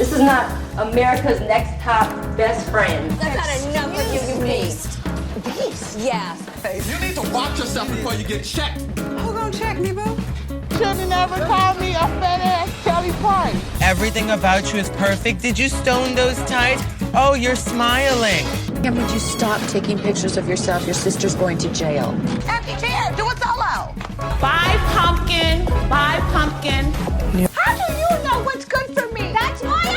This is not America's Next Top Best Friend. I've had enough of you, you beast. Beast? Yeah. You need to watch yourself before you get checked. Who gonna check me, boo? Shouldn't never call me a fat-ass Kelly Price. Everything about you is perfect. Did you stone those tights? Oh, you're smiling. And would you stop taking pictures of yourself? Your sister's going to jail. Empty chair, do a solo. Bye, pumpkin. Bye, pumpkin. How do you know what's good for me? That's my opinion!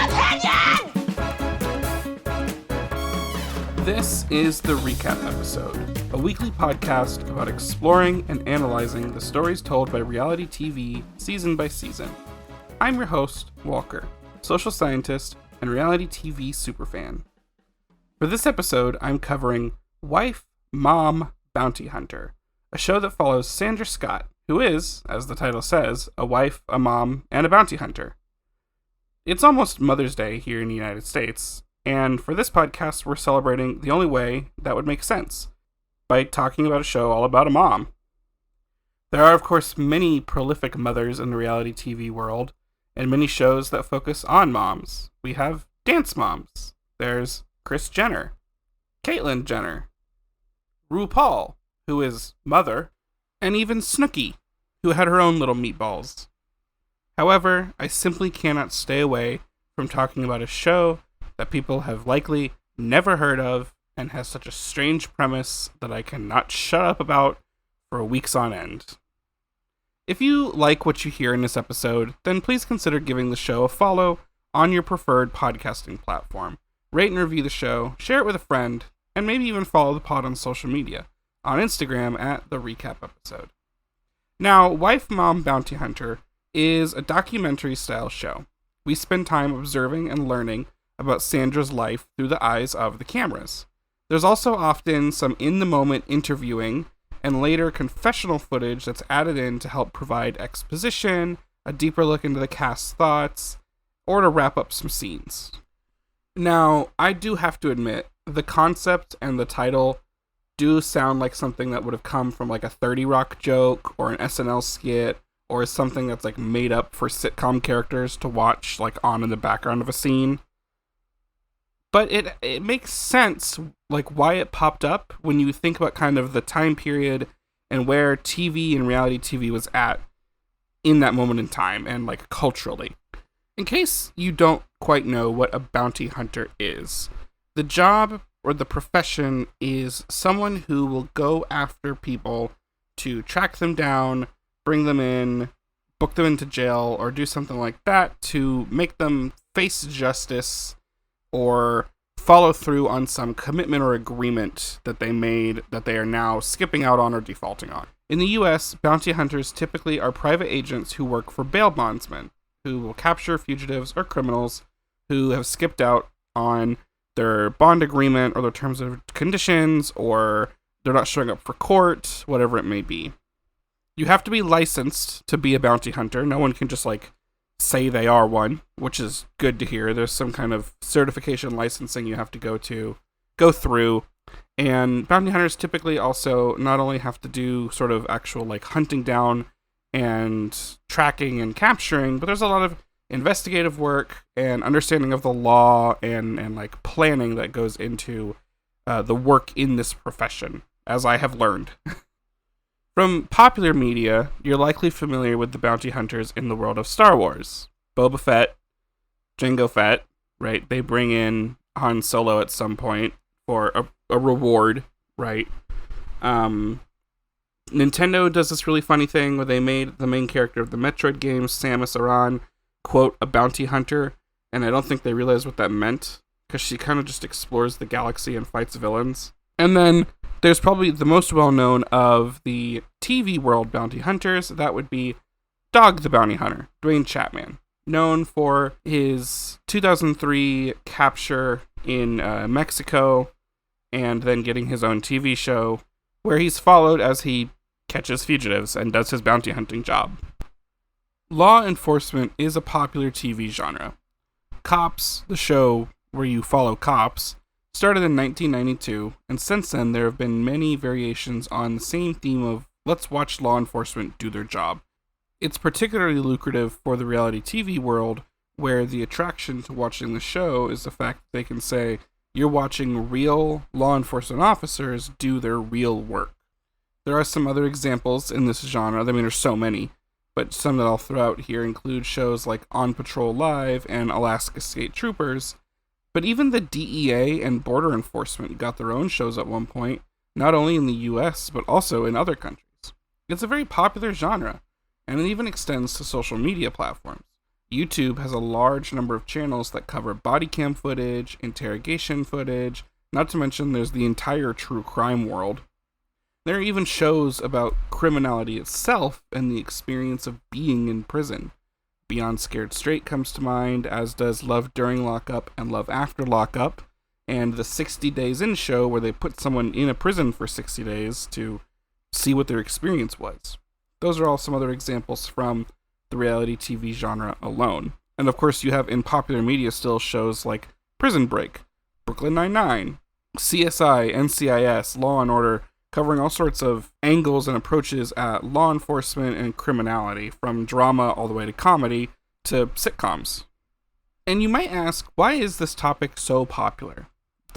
This is the Recap Episode, a weekly podcast about exploring and analyzing the stories told by reality TV season by season. I'm your host, Walker, social scientist and reality TV superfan. For this episode, I'm covering Wife, Mom, Bounty Hunter, a show that follows Sandra Scott, who is, as the title says, a wife, a mom, and a bounty hunter. It's almost Mother's Day here in the United States, and for this podcast, we're celebrating the only way that would make sense, by talking about a show all about a mom. There are, of course, many prolific mothers in the reality TV world, and many shows that focus on moms. We have dance moms. There's Kris Jenner, Caitlyn Jenner, RuPaul, who is mother, and even Snooki, who had her own little meatballs. However, I simply cannot stay away from talking about a show that people have likely never heard of and has such a strange premise that I cannot shut up about for weeks on end. If you like what you hear in this episode, then please consider giving the show a follow on your preferred podcasting platform. Rate and review the show, share it with a friend, and maybe even follow the pod on social media, on Instagram at The Recap Episode. Now, Wife, Mom, Bounty Hunter is a documentary-style show. We spend time observing and learning about Sandra's life through the eyes of the cameras. There's also often some in-the-moment interviewing and later confessional footage that's added in to help provide exposition, a deeper look into the cast's thoughts, or to wrap up some scenes. Now, I do have to admit, the concept and the title do sound like something that would have come from like a 30 Rock joke or an SNL skit or something that's like made up for sitcom characters to watch like on in the background of a scene. But it makes sense like why it popped up when you think about kind of the time period and where TV and reality TV was at in that moment in time and like culturally. In case you don't quite know what a bounty hunter is, the job or the profession is someone who will go after people to track them down, bring them in, book them into jail, or do something like that to make them face justice or follow through on some commitment or agreement that they made that they are now skipping out on or defaulting on. In the US, bounty hunters typically are private agents who work for bail bondsmen, who will capture fugitives or criminals who have skipped out on their bond agreement or their terms and conditions, or they're not showing up for court, whatever it may be. You have to be licensed to be a bounty hunter. No one can just like say they are one, which is good to hear. There's some kind of certification licensing you have to go through. And bounty hunters typically also not only have to do sort of actual like hunting down and tracking and capturing, but there's a lot of investigative work and understanding of the law and like planning that goes into the work in this profession, as I have learned. From popular media, you're likely familiar with the bounty hunters in the world of Star Wars. Boba Fett, Jango Fett, right? They bring in Han Solo at some point for a reward, right? Nintendo does this really funny thing where they made the main character of the Metroid games, Samus Aran, quote, a bounty hunter, and I don't think they realized what that meant, because she kind of just explores the galaxy and fights villains. And then there's probably the most well-known of the TV world bounty hunters. That would be Dog the Bounty Hunter, Dwayne Chapman, known for his 2003 capture in Mexico, and then getting his own TV show, where he's followed as he catches fugitives and does his bounty hunting job. Law enforcement is a popular TV genre. Cops, the show where you follow cops, started in 1992, and since then there have been many variations on the same theme of let's watch law enforcement do their job. It's particularly lucrative for the reality TV world, where the attraction to watching the show is the fact that they can say, you're watching real law enforcement officers do their real work. There are some other examples in this genre. I mean, there's so many, but some that I'll throw out here include shows like On Patrol Live and Alaska State Troopers. But even the DEA and Border Enforcement got their own shows at one point, not only in the US, but also in other countries. It's a very popular genre, and it even extends to social media platforms. YouTube has a large number of channels that cover body cam footage, interrogation footage, not to mention there's the entire true crime world. There are even shows about criminality itself and the experience of being in prison. Beyond Scared Straight comes to mind, as does Love During Lockup and Love After Lockup, and the 60 Days In show where they put someone in a prison for 60 days to see what their experience was. Those are all some other examples from the reality TV genre alone. And of course you have in popular media still shows like Prison Break, Brooklyn Nine-Nine, CSI, NCIS, Law and Order, covering all sorts of angles and approaches at law enforcement and criminality, from drama all the way to comedy to sitcoms. And you might ask, why is this topic so popular?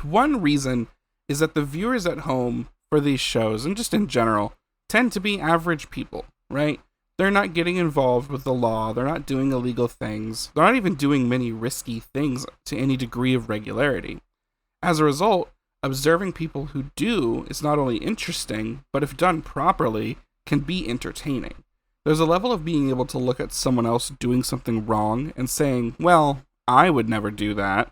One reason is that the viewers at home for these shows, and just in general, tend to be average people, right? They're not getting involved with the law, they're not doing illegal things, they're not even doing many risky things to any degree of regularity. As a result, observing people who do is not only interesting, but if done properly, can be entertaining. There's a level of being able to look at someone else doing something wrong and saying, well, I would never do that,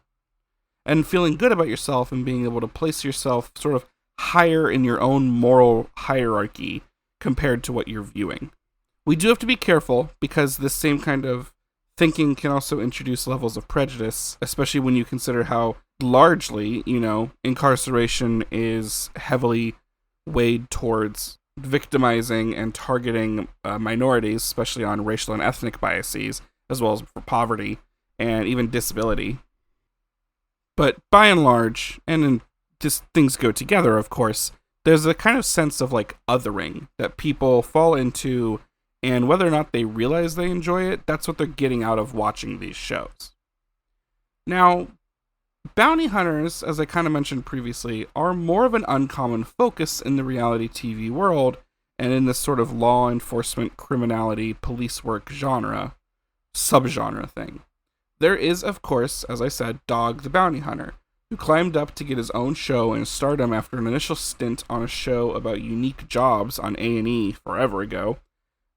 and feeling good about yourself and being able to place yourself sort of higher in your own moral hierarchy compared to what you're viewing. We do have to be careful, because this same kind of thinking can also introduce levels of prejudice, especially when you consider how largely, incarceration is heavily weighed towards victimizing and targeting minorities, especially on racial and ethnic biases, as well as for poverty and even disability. But by and large, and just things go together, of course, there's a kind of sense of like othering that people fall into, and whether or not they realize they enjoy it, that's what they're getting out of watching these shows. Now, bounty hunters, as I kind of mentioned previously, are more of an uncommon focus in the reality TV world and in this sort of law enforcement, criminality, police work subgenre thing. There is, of course, as I said, Dog the Bounty Hunter, who climbed up to get his own show and stardom after an initial stint on a show about unique jobs on A&E forever ago,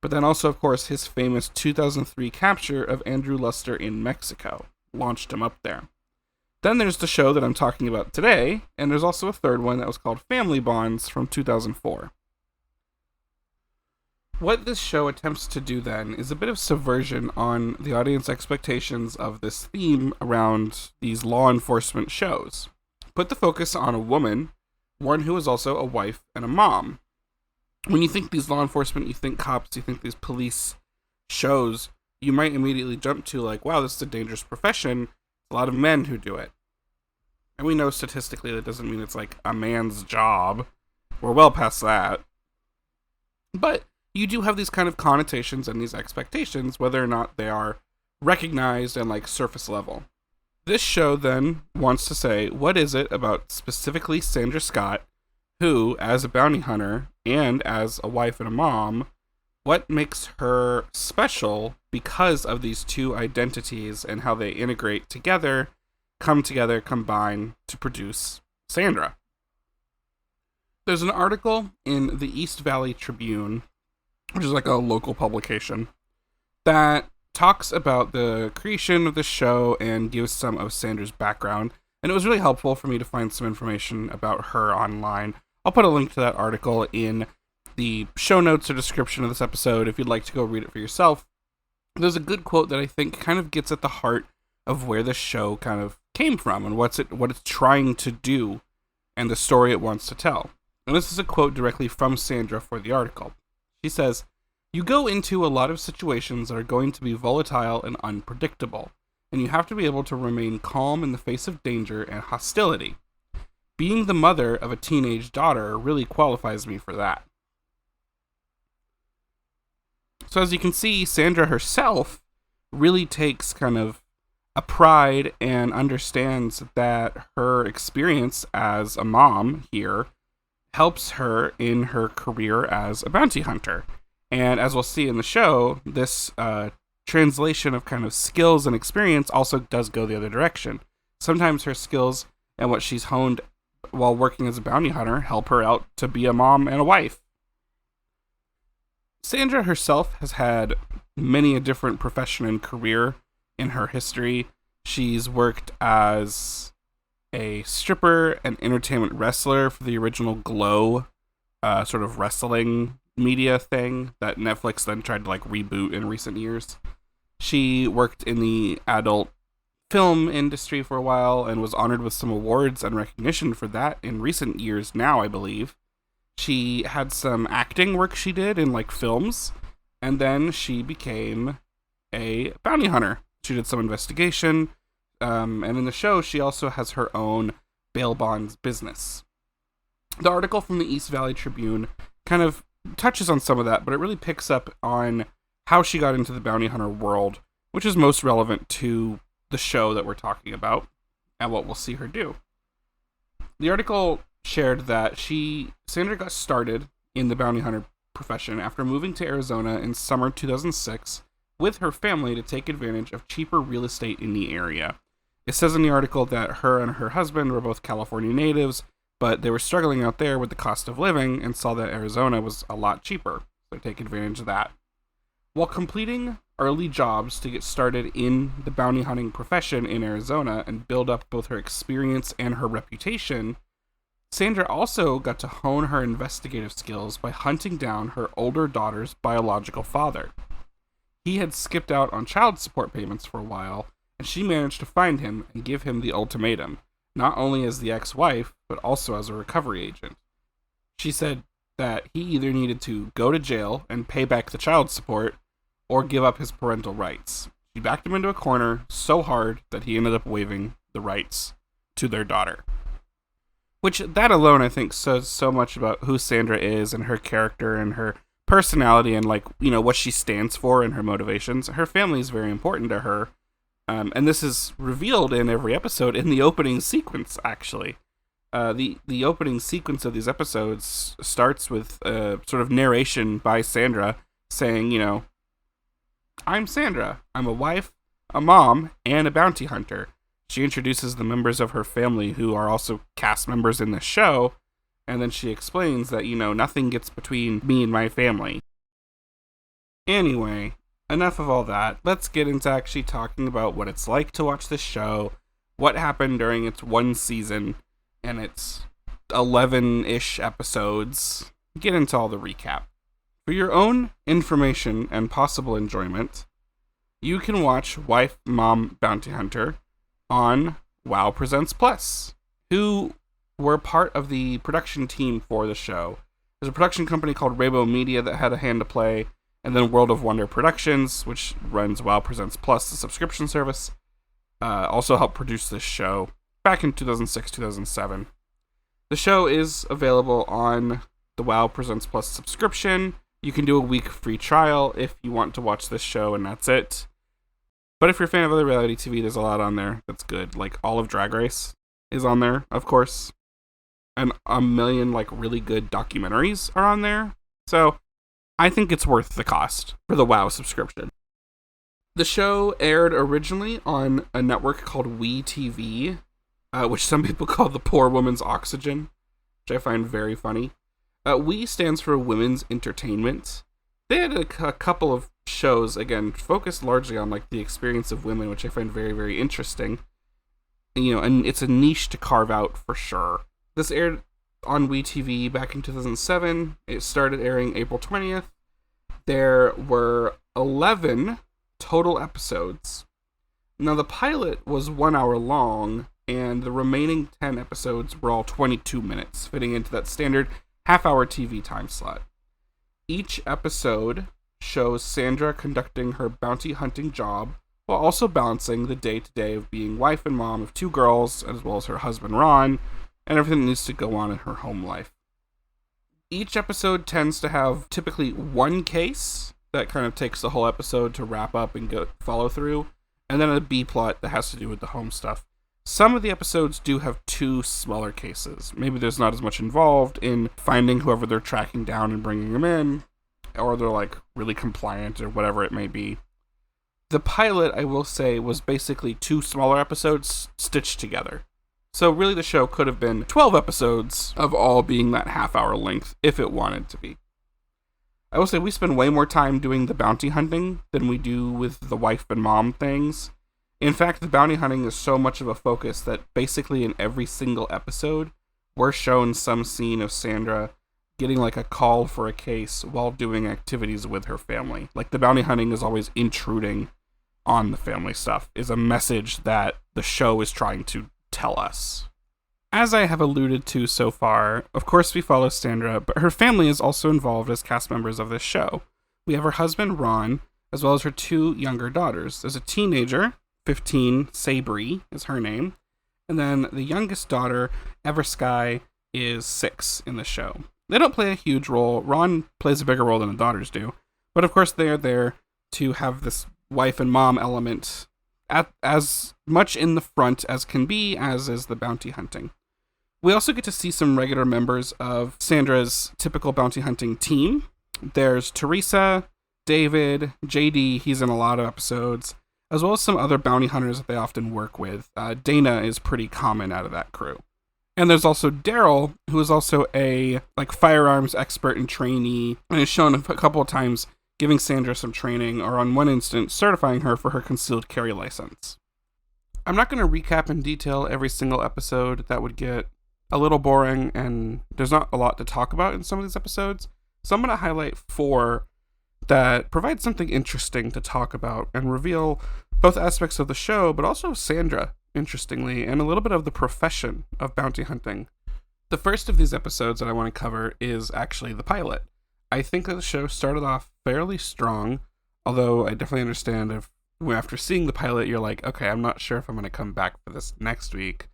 but then also, of course, his famous 2003 capture of Andrew Luster in Mexico launched him up there. Then there's the show that I'm talking about today, and there's also a third one that was called Family Bonds from 2004. What this show attempts to do then is a bit of subversion on the audience expectations of this theme around these law enforcement shows. Put the focus on a woman, one who is also a wife and a mom. When you think these law enforcement, you think cops, you think these police shows, you might immediately jump to like, wow, this is a dangerous profession. A lot of men who do it. And we know statistically that doesn't mean it's like a man's job. We're well past that. But you do have these kind of connotations and these expectations, whether or not they are recognized and like surface level. This show then wants to say, what is it about specifically Sandra Scott, who, as a bounty hunter and as a wife and a mom, what makes her special because of these two identities and how they integrate together, combine to produce Sandra? There's an article in the East Valley Tribune, which is like a local publication, that talks about the creation of the show and gives some of Sandra's background. And it was really helpful for me to find some information about her online. I'll put a link to that article in the show notes or description of this episode if you'd like to go read it for yourself. There's a good quote that I think kind of gets at the heart of where this show kind of came from and what it's trying to do and the story it wants to tell. And this is a quote directly from Sandra for the article. She says, "You go into a lot of situations that are going to be volatile and unpredictable, and you have to be able to remain calm in the face of danger and hostility. Being the mother of a teenage daughter really qualifies me for that." So as you can see, Sandra herself really takes kind of a pride and understands that her experience as a mom here helps her in her career as a bounty hunter. And as we'll see in the show, this translation of kind of skills and experience also does go the other direction. Sometimes her skills and what she's honed while working as a bounty hunter help her out to be a mom and a wife. Sandra herself has had many a different profession and career in her history. She's worked as a stripper and entertainment wrestler for the original Glow sort of wrestling media thing that Netflix then tried to reboot in recent years. She worked in the adult film industry for a while and was honored with some awards and recognition for that in recent years now, I believe. She had some acting work she did in films, and then she became a bounty hunter. She did some investigation, and in the show she also has her own bail bonds business. The article from the East Valley Tribune kind of touches on some of that, but it really picks up on how she got into the bounty hunter world, which is most relevant to the show that we're talking about and what we'll see her do. The article shared that Sandra got started in the bounty hunter profession after moving to Arizona in summer 2006 with her family to take advantage of cheaper real estate in the area. It says in the article that her and her husband were both California natives, but they were struggling out there with the cost of living and saw that Arizona was a lot cheaper, so take advantage of that. While completing early jobs to get started in the bounty hunting profession in Arizona and build up both her experience and her reputation, Sandra also got to hone her investigative skills by hunting down her older daughter's biological father. He had skipped out on child support payments for a while, and she managed to find him and give him the ultimatum, not only as the ex-wife, but also as a recovery agent. She said that he either needed to go to jail and pay back the child support, or give up his parental rights. She backed him into a corner so hard that he ended up waiving the rights to their daughter. Which, that alone, I think, says so much about who Sandra is and her character and her personality and, what she stands for and her motivations. Her family is very important to her. And this is revealed in every episode in the opening sequence, actually. The opening sequence of these episodes starts with a sort of narration by Sandra saying, I'm Sandra. I'm a wife, a mom, and a bounty hunter. She introduces the members of her family who are also cast members in the show, and then she explains that, nothing gets between me and my family. Anyway, enough of all that. Let's get into actually talking about what it's like to watch this show, what happened during its one season, and its 11-ish episodes. Get into all the recap. For your own information and possible enjoyment, you can watch Wife, Mom, Bounty Hunter on WoW Presents Plus, who were part of the production team for the show. There's a production company called Rainbow Media that had a hand to play, and then World of Wonder Productions, which runs WoW Presents Plus, the subscription service, also helped produce this show back in 2006-2007. The show is available on the WoW Presents Plus subscription. You can do a week free trial if you want to watch this show, and that's it. But if you're a fan of other reality TV, there's a lot on there that's good. All of Drag Race is on there, of course. And a million, really good documentaries are on there. So, I think it's worth the cost for the WoW subscription. The show aired originally on a network called WeTV, which some people call the poor woman's oxygen, which I find very funny. We stands for Women's Entertainment. They had a couple of shows, again, focused largely on the experience of women, which I find very, very interesting. And it's a niche to carve out for sure. This aired on WeTV back in 2007. It started airing April 20th. There were 11 total episodes. Now, the pilot was 1 hour long, and the remaining 10 episodes were all 22 minutes, fitting into that standard half-hour TV time slot. Each episode shows Sandra conducting her bounty hunting job while also balancing the day-to-day of being wife and mom of 2 girls, as well as her husband Ron, and everything that needs to go on in her home life. Each episode tends to have typically one case that kind of takes the whole episode to wrap up and follow through, and then a B plot that has to do with the home stuff. Some of the episodes do have 2 smaller cases. Maybe there's not as much involved in finding whoever they're tracking down and bringing them in, or they're like really compliant or whatever it may be. The pilot, I will say, was basically 2 smaller episodes stitched together. So really the show could have been 12 episodes of all being that half-hour length if it wanted to be. I will say we spend way more time doing the bounty hunting than we do with the wife and mom things. In fact, the bounty hunting is so much of a focus that basically in every single episode, we're shown some scene of Sandra getting like a call for a case while doing activities with her family. Like the bounty hunting is always intruding on the family stuff, is a message that the show is trying to tell us. As I have alluded to so far, of course we follow Sandra, but her family is also involved as cast members of this show. We have her husband, Ron, as well as her 2 younger daughters. There's a teenager, 15, Sabri is her name, and then the youngest daughter, Eversky, is 6 in the show. They don't play a huge role. Ron plays a bigger role than the daughters do, but of course they are there to have this wife and mom element at as much in the front as can be, as is the bounty hunting. We also get to see some regular members of Sandra's typical bounty hunting team. There's Teresa, David, JD, he's in a lot of episodes, as well as some other bounty hunters that they often work with. Dana is pretty common out of that crew. And there's also Daryl, who is also a firearms expert and trainee, and is shown a couple of times giving Sandra some training, or on one instance, certifying her for her concealed carry license. I'm not going to recap in detail every single episode. That would get a little boring, and there's not a lot to talk about in some of these episodes. So I'm going to highlight 4 that provide something interesting to talk about and reveal both aspects of the show, but also Sandra, interestingly, and a little bit of the profession of bounty hunting. The first of these episodes that I want to cover is actually the pilot. I think that the show started off fairly strong, although I definitely understand if after seeing the pilot you're like, okay, I'm not sure if I'm going to come back for this next week,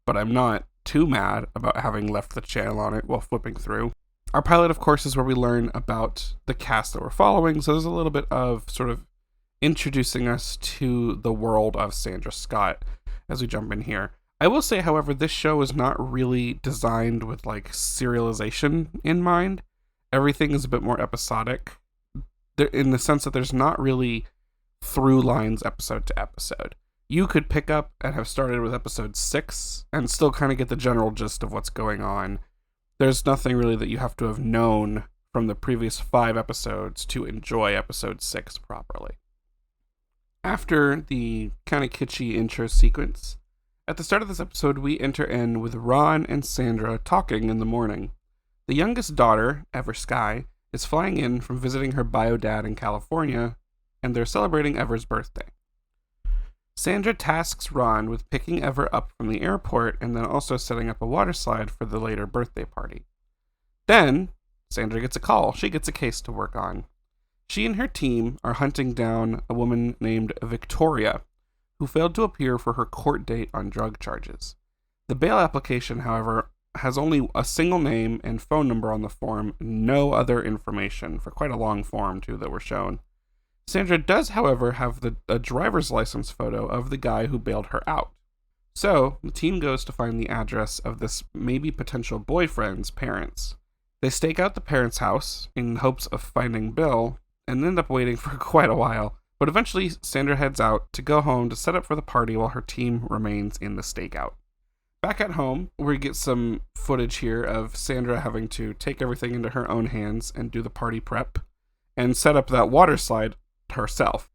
but I'm not too mad about having left the channel on it while flipping through. Our pilot, of course, is where we learn about the cast that we're following, so there's a little bit of sort of introducing us to the world of Sandra Scott as we jump in here. I will say, however, this show is not really designed with serialization in mind. Everything is a bit more episodic, in the sense that there's not really through lines episode to episode. You could pick up and have started with episode 6 and still kind of get the general gist of what's going on. There's nothing really that you have to have known from the previous 5 episodes to enjoy episode 6 properly. After the kind of kitschy intro sequence, at the start of this episode, we enter in with Ron and Sandra talking in the morning. The youngest daughter, Eversky, is flying in from visiting her bio dad in California, and they're celebrating Ever's birthday. Sandra tasks Ron with picking Ever up from the airport and then also setting up a water slide for the later birthday party. Then, Sandra gets a call. She gets a case to work on. She and her team are hunting down a woman named Victoria, who failed to appear for her court date on drug charges. The bail application, however, has only a single name and phone number on the form, no other information, for quite a long form, too, that were shown. Sandra does, however, have a driver's license photo of the guy who bailed her out. So, the team goes to find the address of this maybe potential boyfriend's parents. They stake out the parents' house in hopes of finding Bill, and end up waiting for quite a while, but eventually Sandra heads out to go home to set up for the party while her team remains in the stakeout. Back at home, we get some footage here of Sandra having to take everything into her own hands and do the party prep, and set up that water slide herself.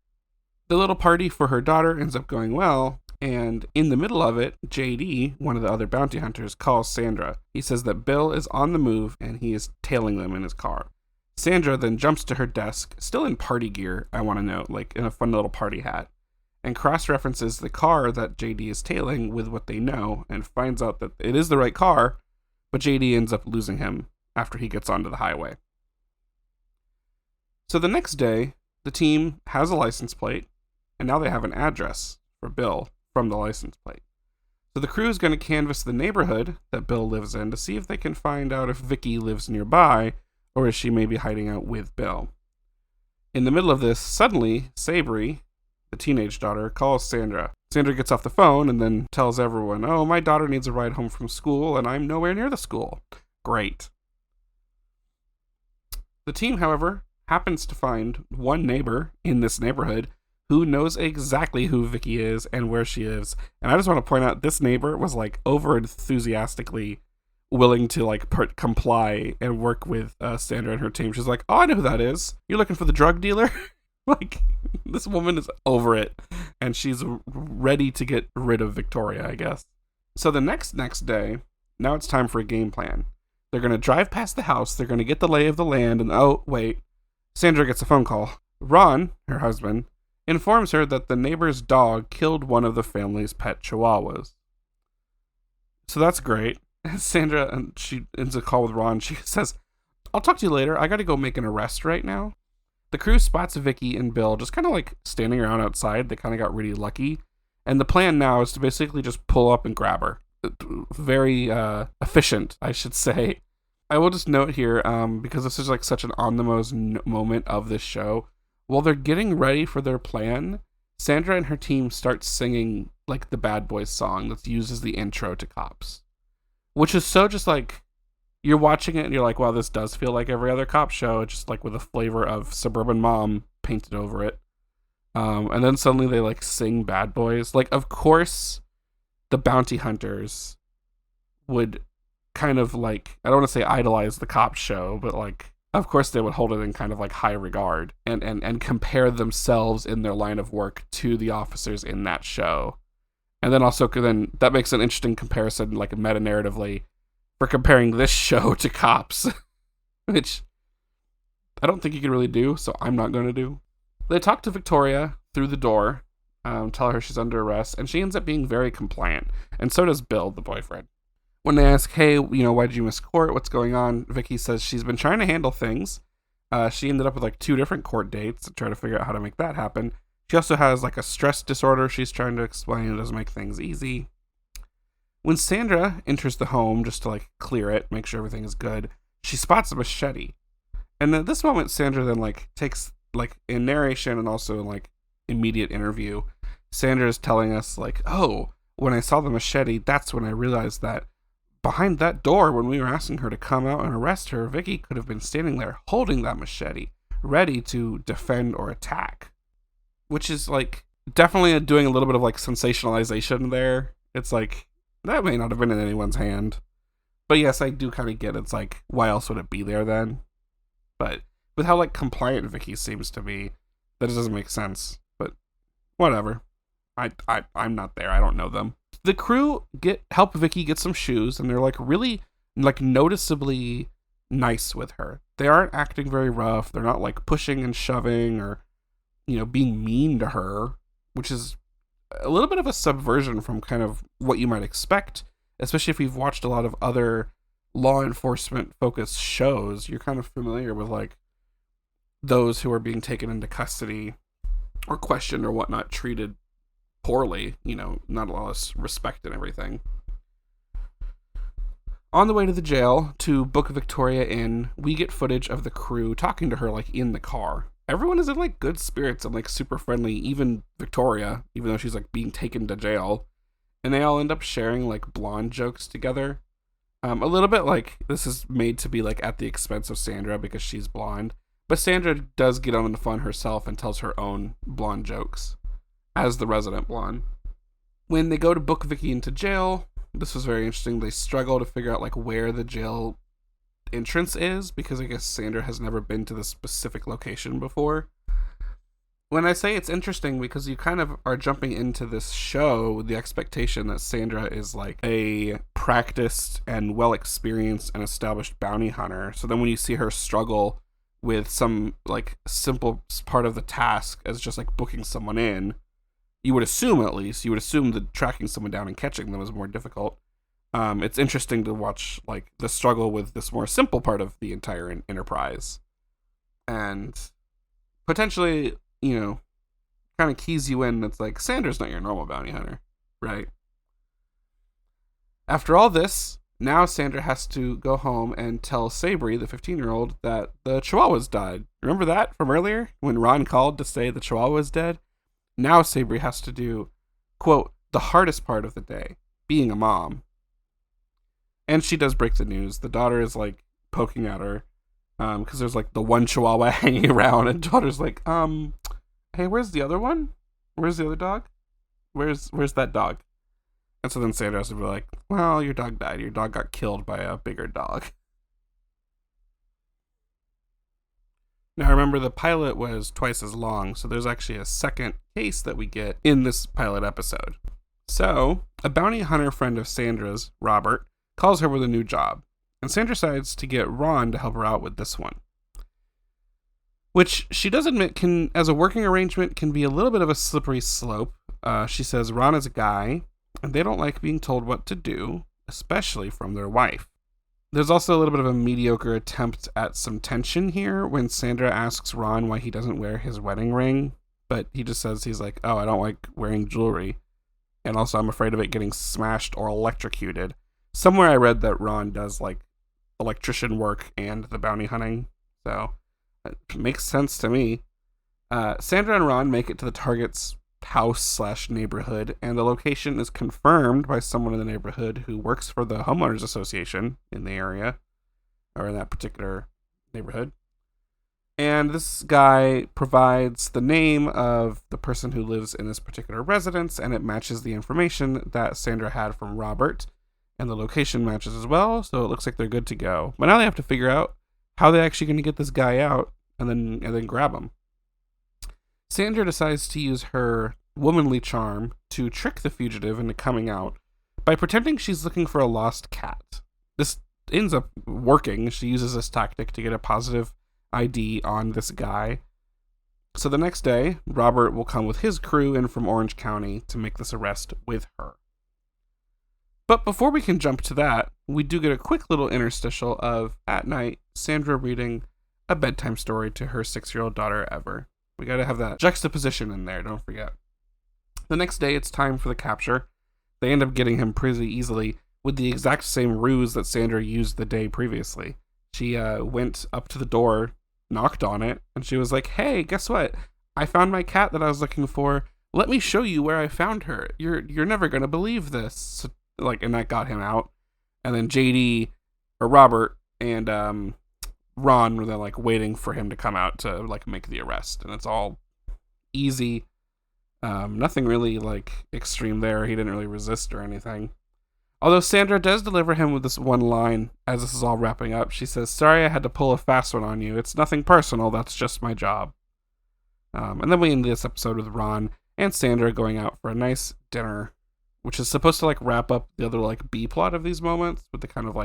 The little party for her daughter ends up going well, and in the middle of it, JD, one of the other bounty hunters, calls Sandra. He says that Bill is on the move and he is tailing them in his car. Sandra then jumps to her desk, still in party gear, I want to note, like in a fun little party hat, and cross-references the car that JD is tailing with what they know, and finds out that it is the right car, but JD ends up losing him after he gets onto the highway. So the next day, the team has a license plate, and now they have an address for Bill from the license plate. So the crew is going to canvass the neighborhood that Bill lives in to see if they can find out if Vicky lives nearby, or is she maybe hiding out with Bill. In the middle of this, suddenly, Sabri, the teenage daughter, calls Sandra. Sandra gets off the phone and then tells everyone, oh, my daughter needs a ride home from school and I'm nowhere near the school. Great. The team, however, happens to find one neighbor in this neighborhood who knows exactly who Vicky is and where she is. And I just want to point out, this neighbor was like over enthusiastically willing to like comply and work with Sandra and her team. She's like, oh, I know who that is. You're looking for the drug dealer? Like, this woman is over it, and she's ready to get rid of Victoria, I guess. So the next day, now it's time for a game plan. They're going to drive past the house, they're going to get the lay of the land, and oh, wait, Sandra gets a phone call. Ron, her husband, informs her that the neighbor's dog killed one of the family's pet chihuahuas. So that's great. Sandra, and she ends a call with Ron, she says, I'll talk to you later, I gotta go make an arrest right now. The crew spots Vicky and Bill just kind of like standing around outside. They kind of got really lucky. And the plan now is to basically just pull up and grab her. Very efficient, I should say. I will just note here, because this is like such an on-the-nose moment of this show, while they're getting ready for their plan, Sandra and her team start singing like the Bad Boys song that's used as the intro to Cops. Which is so just like, you're watching it and you're like, wow, this does feel like every other cop show, just like with a flavor of Suburban Mom painted over it. And then suddenly they like sing Bad Boys. Like, of course, the bounty hunters would kind of like, I don't want to say idolize the cop show, but like, of course they would hold it in kind of like high regard and compare themselves in their line of work to the officers in that show. And then also, then that makes an interesting comparison, like meta-narratively, for comparing this show to Cops, which I don't think you can really do, so I'm not going to do. They talk to Victoria through the door, tell her she's under arrest, and she ends up being very compliant, and so does Bill, the boyfriend. When they ask, hey, why did you miss court? What's going on? Vicky says she's been trying to handle things. She ended up with like 2 different court dates and try to figure out how to make that happen. She also has like a stress disorder she's trying to explain. It doesn't make things easy. When Sandra enters the home just to like clear it, make sure everything is good, she spots a machete. And at this moment, Sandra then like takes like in narration and also in like immediate interview, Sandra is telling us like, oh, when I saw the machete, that's when I realized that behind that door, when we were asking her to come out and arrest her, Vicky could have been standing there holding that machete, ready to defend or attack. Which is like definitely doing a little bit of like sensationalization there. It's like, that may not have been in anyone's hand. But yes, I do kind of get it's like, why else would it be there then? But with how like compliant Vicky seems to be, that just doesn't make sense. But whatever. I'm not there. I don't know them. The crew help Vicky get some shoes, and they're like really like noticeably nice with her. They aren't acting very rough. They're not like pushing and shoving or, being mean to her, which is a little bit of a subversion from kind of what you might expect, especially if you've watched a lot of other law enforcement focused shows. You're kind of familiar with like those who are being taken into custody or questioned or whatnot treated poorly, not a lot of respect and everything. On the way to the jail to book Victoria in, we get footage of the crew talking to her like in the car. Everyone is in like good spirits and like super friendly, even Victoria, even though she's like being taken to jail. And they all end up sharing like blonde jokes together. A little bit like this is made to be like at the expense of Sandra because she's blonde. But Sandra does get on the fun herself and tells her own blonde jokes as the resident blonde. When they go to book Vicky into jail, this was very interesting. They struggle to figure out like where the jail entrance is because I guess Sandra has never been to the specific location before. When I say it's interesting because you kind of are jumping into this show with the expectation that Sandra is like a practiced and well-experienced and established bounty hunter. So then when you see her struggle with some like simple part of the task as just like booking someone in, you would assume that tracking someone down and catching them is more difficult. It's interesting to watch like the struggle with this more simple part of the entire enterprise, and potentially, kind of keys you in. It's like Sandra's not your normal bounty hunter, right? After all this, now Sandra has to go home and tell Sabri, the 15-year-old, that the Chihuahua's died. Remember that from earlier when Ron called to say the Chihuahua was dead? Now Sabri has to do, quote, the hardest part of the day, being a mom. And she does break the news. The daughter is like poking at her because there's like the one chihuahua hanging around, and daughter's like, hey, where's the other one? Where's the other dog? Where's that dog? And so then Sandra has to be like, well, your dog died. Your dog got killed by a bigger dog. Now remember, the pilot was twice as long, so there's actually a second case that we get in this pilot episode. So, a bounty hunter friend of Sandra's, Robert, calls her with a new job, and Sandra decides to get Ron to help her out with this one. Which she does admit can, as a working arrangement, can be a little bit of a slippery slope. She says Ron is a guy, and they don't like being told what to do, especially from their wife. There's also a little bit of a mediocre attempt at some tension here when Sandra asks Ron why he doesn't wear his wedding ring, but he just says he's like, oh, I don't like wearing jewelry, and also I'm afraid of it getting smashed or electrocuted. Somewhere I read that Ron does like electrician work and the bounty hunting, so it makes sense to me. Sandra and Ron make it to the target's house/neighborhood, and the location is confirmed by someone in the neighborhood who works for the homeowners association in the area, or in that particular neighborhood. And this guy provides the name of the person who lives in this particular residence, and it matches the information that Sandra had from Robert, and the location matches as well, so it looks like they're good to go. But now they have to figure out how they're actually going to get this guy out and then grab him. Sandra decides to use her womanly charm to trick the fugitive into coming out by pretending she's looking for a lost cat. This ends up working. She uses this tactic to get a positive ID on this guy. So the next day, Robert will come with his crew in from Orange County to make this arrest with her. But before we can jump to that, we do get a quick little interstitial of, at night, Sandra reading a bedtime story to her 6-year-old daughter, Ever. We gotta have that juxtaposition in there, don't forget. The next day, it's time for the capture. They end up getting him pretty easily with the exact same ruse that Sandra used the day previously. She went up to the door, knocked on it, and she was like, hey, guess what? I found my cat that I was looking for. Let me show you where I found her. You're never gonna believe this. So, and that got him out. And then Robert and Ron were then waiting for him to come out to make the arrest, and it's all easy. Nothing really extreme there. He didn't really resist or anything. Although Sandra does deliver him with this one line as this is all wrapping up. She says, sorry I had to pull a fast one on you. It's nothing personal. That's just my job. And then we end this episode with Ron and Sandra going out for a nice dinner, which is supposed to wrap up the other B plot of these moments with the kind of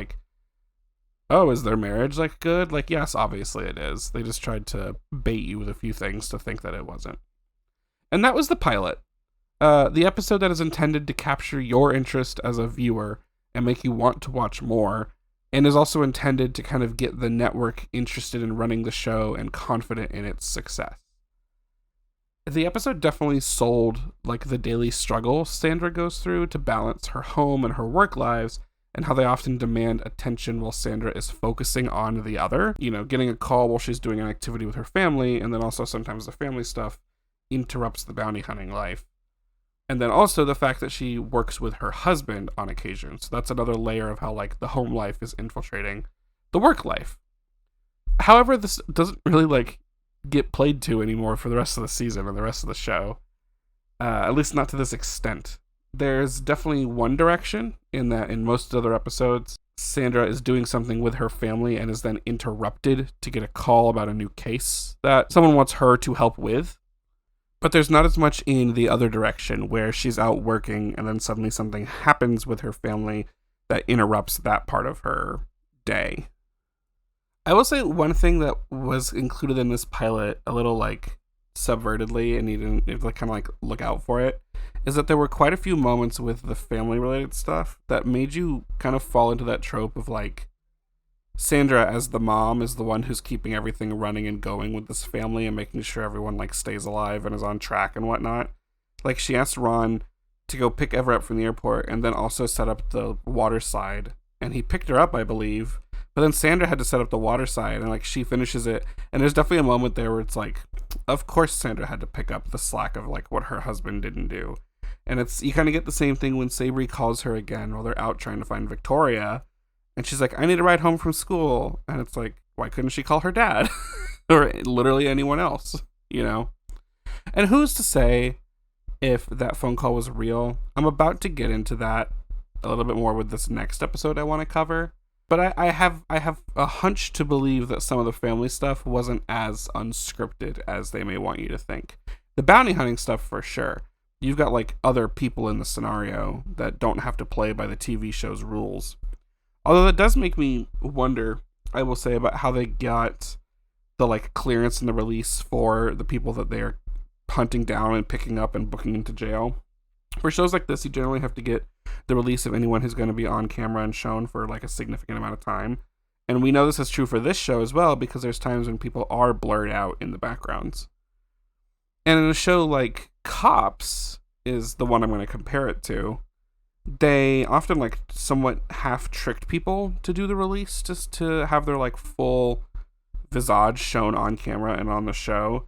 oh, is their marriage good? Yes, obviously it is. They just tried to bait you with a few things to think that it wasn't. And that was the pilot. The episode that is intended to capture your interest as a viewer and make you want to watch more, and is also intended to kind of get the network interested in running the show and confident in its success. The episode definitely sold the daily struggle Sandra goes through to balance her home and her work lives, and how they often demand attention while Sandra is focusing on the other. Getting a call while she's doing an activity with her family, and then also sometimes the family stuff interrupts the bounty hunting life. And then also the fact that she works with her husband on occasion. So that's another layer of how the home life is infiltrating the work life. However, this doesn't really get played to anymore for the rest of the season and the rest of the show. At least not to this extent. There's definitely one direction in that in most other episodes, Sandra is doing something with her family and is then interrupted to get a call about a new case that someone wants her to help with. But there's not as much in the other direction where she's out working and then suddenly something happens with her family that interrupts that part of her day. I will say one thing that was included in this pilot a little subvertedly, and you didn't kind of look out for it, is that there were quite a few moments with the family related stuff that made you kind of fall into that trope of Sandra as the mom is the one who's keeping everything running and going with this family and making sure everyone stays alive and is on track and whatnot. She asked Ron to go pick Ever up from the airport and then also set up the water slide, and he picked her up, I believe, but then Sandra had to set up the water side, and she finishes it, and there's definitely a moment there where it's of course Sandra had to pick up the slack of like what her husband didn't do. And you kind of get the same thing when Sabri calls her again while they're out trying to find Victoria. And she's like, I need a ride home from school. And it's like, why couldn't she call her dad? Or literally anyone else, you know? And who's to say if that phone call was real? I'm about to get into that a little bit more with this next episode I want to cover. But I have a hunch to believe that some of the family stuff wasn't as unscripted as they may want you to think. The bounty hunting stuff for sure. You've got like other people in the scenario that don't have to play by the TV show's rules. Although that does make me wonder, I will say, about how they got the like clearance and the release for the people that they are hunting down and picking up and booking into jail. For shows like this, you generally have to get the release of anyone who's going to be on camera and shown for like a significant amount of time. And we know this is true for this show as well, because there's times when people are blurred out in the backgrounds. And in a show like Cops is the one I'm going to compare it to, they often like somewhat half tricked people to do the release just to have their like full visage shown on camera and on the show.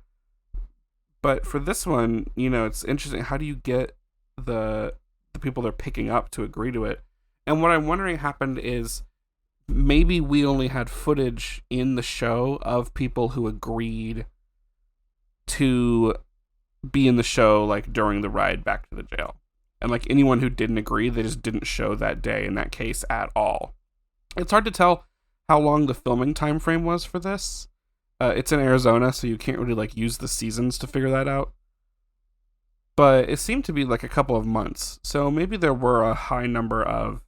But for this one, you know, it's interesting. How do you get the people they're picking up to agree to it? And what I'm wondering happened is maybe we only had footage in the show of people who agreed to be in the show like during the ride back to the jail. And like anyone who didn't agree, they just didn't show that day in that case at all. It's hard to tell how long the filming time frame was for this. It's in Arizona, so you can't really like use the seasons to figure that out. But it seemed to be like a couple of months. So maybe there were a high number of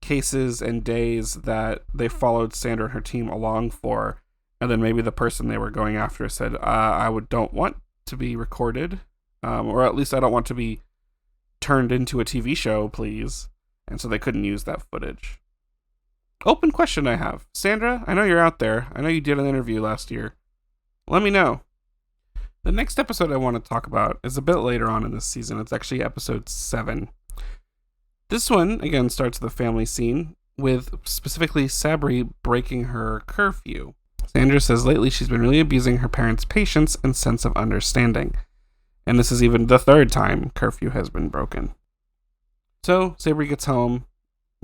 cases and days that they followed Sandra and her team along for. And then maybe the person they were going after said, don't want to be recorded. Or at least I don't want to be turned into a TV show, please. And so they couldn't use that footage. Open question I have. Sandra, I know you're out there. I know you did an interview last year. Let me know. The next episode I want to talk about is a bit later on in this season. It's actually episode 7. This one, again, starts the family scene with specifically Sabri breaking her curfew. Sandra says lately she's been really abusing her parents' patience and sense of understanding. And this is even the 3rd time curfew has been broken. So Sabri gets home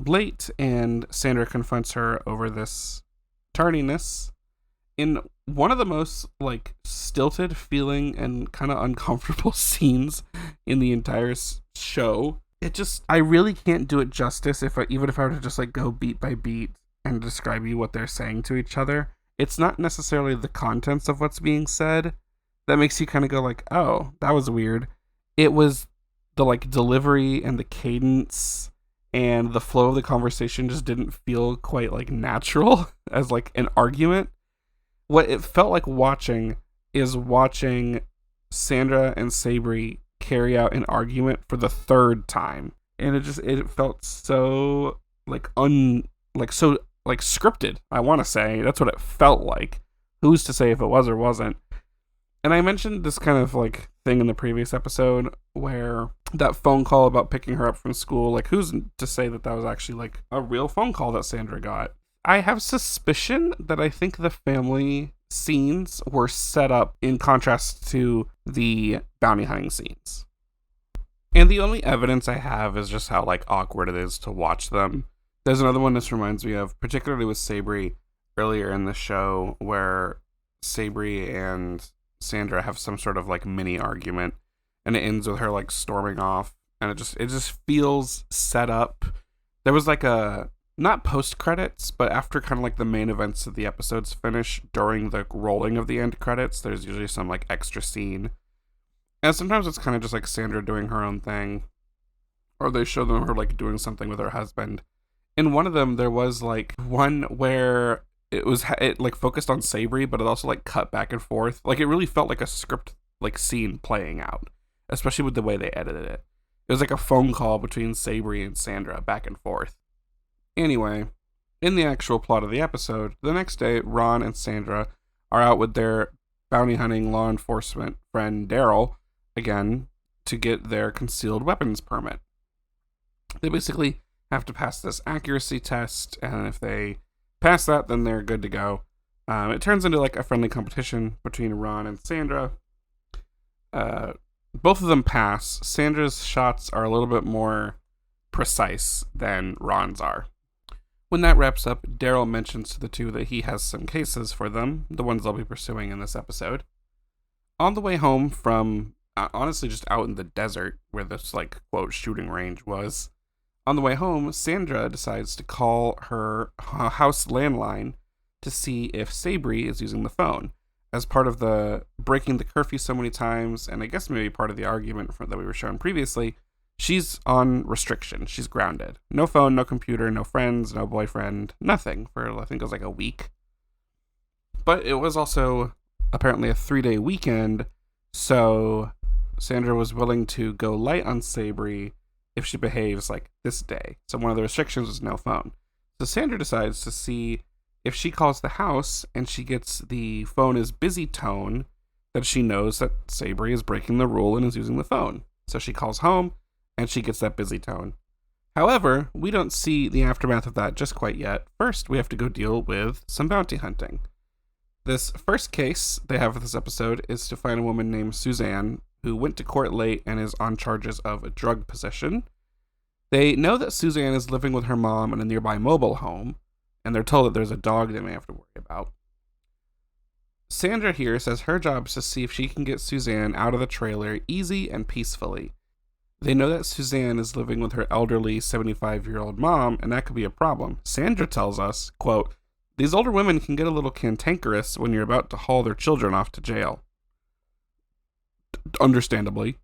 late and Sandra confronts her over this tardiness in one of the most like stilted feeling and kind of uncomfortable scenes in the entire show. I really can't do it justice even if I were to just like go beat by beat and describe you what they're saying to each other. It's not necessarily the contents of what's being said that makes you kind of go like, oh, that was weird. It was the like delivery and the cadence and the flow of the conversation just didn't feel quite like natural as like an argument. What it felt like watching is watching Sandra and Sabri carry out an argument for the 3rd time. And it felt so so scripted, I want to say. That's what it felt like. Who's to say if it was or wasn't? And I mentioned this kind of like thing in the previous episode where that phone call about picking her up from school, like who's to say that was actually like a real phone call that Sandra got? I have suspicion that I think the family scenes were set up in contrast to the bounty hunting scenes. And the only evidence I have is just how like awkward it is to watch them. There's another one this reminds me of, particularly with Sabri earlier in the show, where Sabri and Sandra have some sort of like mini argument and it ends with her like storming off, and it just feels set up. There was like a, not post credits, but after kind of like the main events of the episodes finish, during the rolling of the end credits, there's usually some like extra scene. And sometimes it's kind of just like Sandra doing her own thing, or they show them her like doing something with her husband. In one of them, there was like one where it like focused on Sabri, but it also like cut back and forth. Like it really felt like a script like scene playing out, especially with the way they edited it. It was like a phone call between Sabri and Sandra back and forth. Anyway, in the actual plot of the episode, the next day, Ron and Sandra are out with their bounty hunting law enforcement friend Daryl again to get their concealed weapons permit. They basically have to pass this accuracy test, and if they pass that, then they're good to go. It turns into like a friendly competition between Ron and Sandra, Both of them pass. Sandra's shots are a little bit more precise than Ron's are. When that wraps up, Daryl mentions to the two that he has some cases for them, the ones they'll be pursuing in this episode. On the way home from, honestly, just out in the desert where this, quote, shooting range was, on the way home, Sandra decides to call her house landline to see if Sabri is using the phone. As part of the breaking the curfew so many times, and I guess maybe part of the argument that we were shown previously, she's on restriction. She's grounded. No phone, no computer, no friends, no boyfriend, nothing for, I think it was like a week. But it was also apparently a 3-day weekend, so Sandra was willing to go light on Sabri if she behaves like this day. So one of the restrictions was no phone. So Sandra decides to see if she calls the house and she gets the phone as busy tone, that she knows that Sabri is breaking the rule and is using the phone. So she calls home and she gets that busy tone. However, we don't see the aftermath of that just quite yet. First, we have to go deal with some bounty hunting. This first case they have for this episode is to find a woman named Suzanne who went to court late and is on charges of a drug possession. They know that Suzanne is living with her mom in a nearby mobile home, and they're told that there's a dog they may have to worry about. Sandra here says her job is to see if she can get Suzanne out of the trailer easy and peacefully. They know that Suzanne is living with her elderly 75-year-old mom, and that could be a problem. Sandra tells us, quote, "These older women can get a little cantankerous when you're about to haul their children off to jail." Understandably.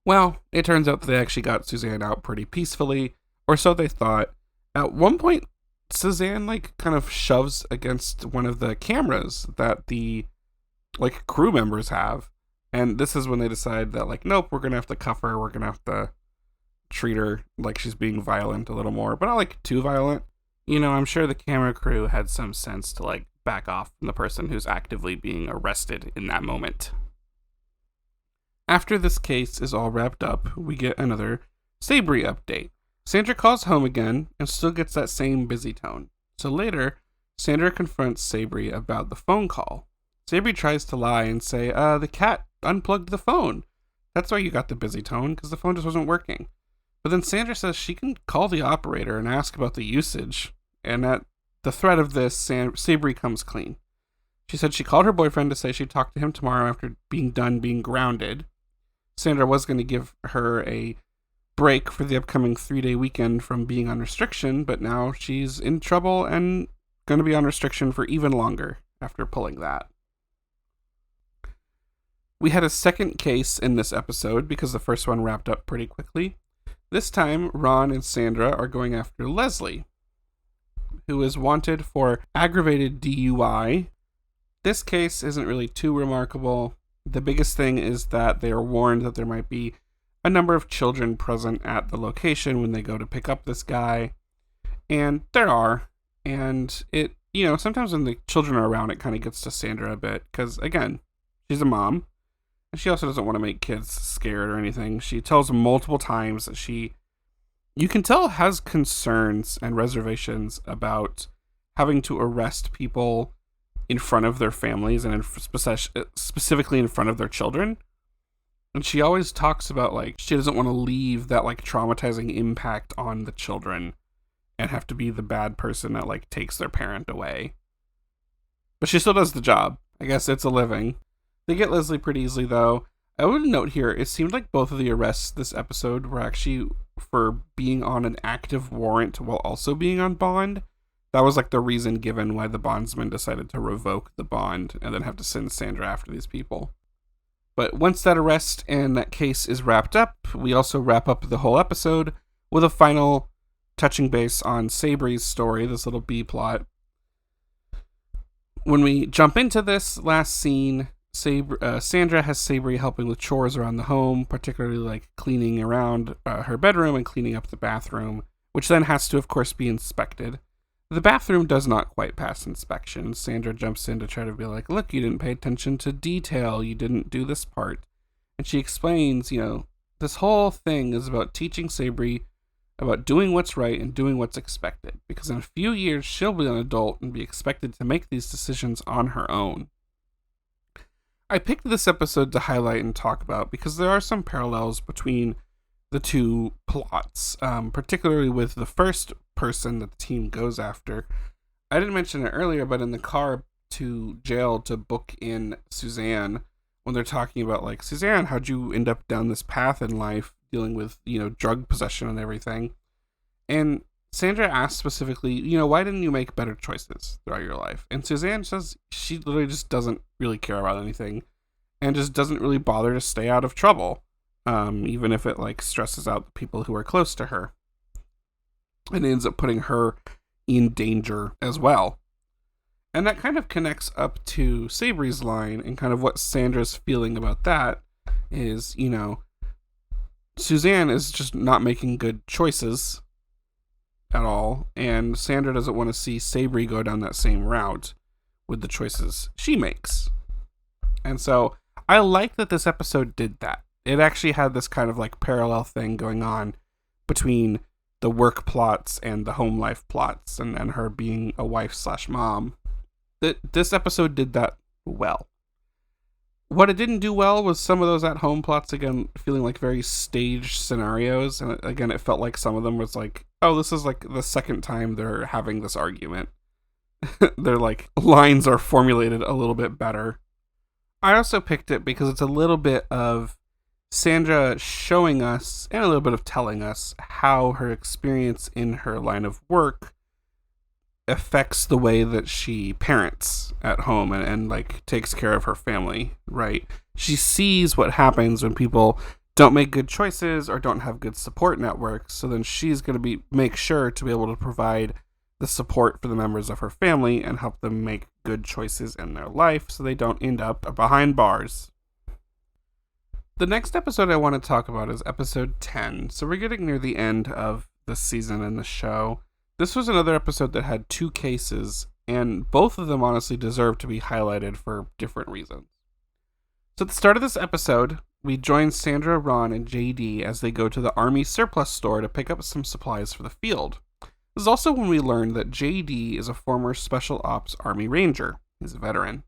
Well, it turns out that they actually got Suzanne out pretty peacefully, or so they thought. At one point, Suzanne, kind of shoves against one of the cameras that the, crew members have. And this is when they decide that, nope, we're going to have to cuff her. We're going to have to treat her like she's being violent a little more, but not, too violent. You know, I'm sure the camera crew had some sense to, back off from the person who's actively being arrested in that moment. After this case is all wrapped up, we get another Sabri update. Sandra calls home again and still gets that same busy tone. So later, Sandra confronts Sabri about the phone call. Sabri tries to lie and say, the cat unplugged the phone. That's why you got the busy tone, because the phone just wasn't working. But then Sandra says she can call the operator and ask about the usage, and at the threat of this, Sabri comes clean. She said she called her boyfriend to say she'd talk to him tomorrow after being done being grounded. Sandra was going to give her a break for the upcoming 3-day weekend from being on restriction, but now she's in trouble and going to be on restriction for even longer after pulling that. We had a second case in this episode because the first one wrapped up pretty quickly. This time, Ron and Sandra are going after Leslie, who is wanted for aggravated DUI. This case isn't really too remarkable. The biggest thing is that they are warned that there might be a number of children present at the location when they go to pick up this guy. And there are. And it, sometimes when the children are around, it kind of gets to Sandra a bit. Because, again, she's a mom. And she also doesn't want to make kids scared or anything. She tells multiple times that you can tell, has concerns and reservations about having to arrest people in front of their families and specifically in front of their children. And she always talks about, she doesn't want to leave that, traumatizing impact on the children and have to be the bad person that, takes their parent away. But she still does the job. I guess it's a living. They get Leslie pretty easily, though. I would note here, it seemed like both of the arrests this episode were actually for being on an active warrant while also being on bond. That was the reason given why the bondsman decided to revoke the bond and then have to send Sandra after these people. But once that arrest and that case is wrapped up, we also wrap up the whole episode with a final touching base on Sabri's story, this little B plot. When we jump into this last scene, Sandra has Sabri helping with chores around the home, particularly cleaning around her bedroom and cleaning up the bathroom, which then has to, of course, be inspected. The bathroom does not quite pass inspection. Sandra jumps in to try to be like, look, you didn't pay attention to detail. You didn't do this part. And she explains, this whole thing is about teaching Sabri about doing what's right and doing what's expected. Because in a few years, she'll be an adult and be expected to make these decisions on her own. I picked this episode to highlight and talk about because there are some parallels between the two plots, particularly with the first person that the team goes after. I didn't mention it earlier, but in the car to jail to book in Suzanne, when they're talking about, like, Suzanne, how'd you end up down this path in life dealing with, drug possession and everything? And Sandra asks specifically, why didn't you make better choices throughout your life? And Suzanne says she literally just doesn't really care about anything and just doesn't really bother to stay out of trouble, even if it, like, stresses out the people who are close to her. And it ends up putting her in danger as well. And that kind of connects up to Sabre's line, and kind of what Sandra's feeling about that is, Suzanne is just not making good choices at all, and Sandra doesn't want to see Sabre go down that same route with the choices she makes. And so I like that this episode did that. It actually had this kind of like parallel thing going on between the work plots and the home life plots, and her being a wife/mom. This episode did that well. What it didn't do well was some of those at-home plots, again, feeling like very staged scenarios. And again, it felt like some of them was like, oh, this is like the second time they're having this argument. Their like lines are formulated a little bit better. I also picked it because it's a little bit of Sandra showing us, and a little bit of telling us, how her experience in her line of work affects the way that she parents at home and like takes care of her family, right? She sees what happens when people don't make good choices or don't have good support networks, so then she's going to make sure to be able to provide the support for the members of her family and help them make good choices in their life so they don't end up behind bars. The next episode I want to talk about is episode 10. So we're getting near the end of the season in the show. This was another episode that had 2 cases, and both of them honestly deserve to be highlighted for different reasons. So at the start of this episode, we join Sandra, Ron, and JD as they go to the Army surplus store to pick up some supplies for the field. This is also when we learn that JD is a former Special Ops Army Ranger. He's a veteran.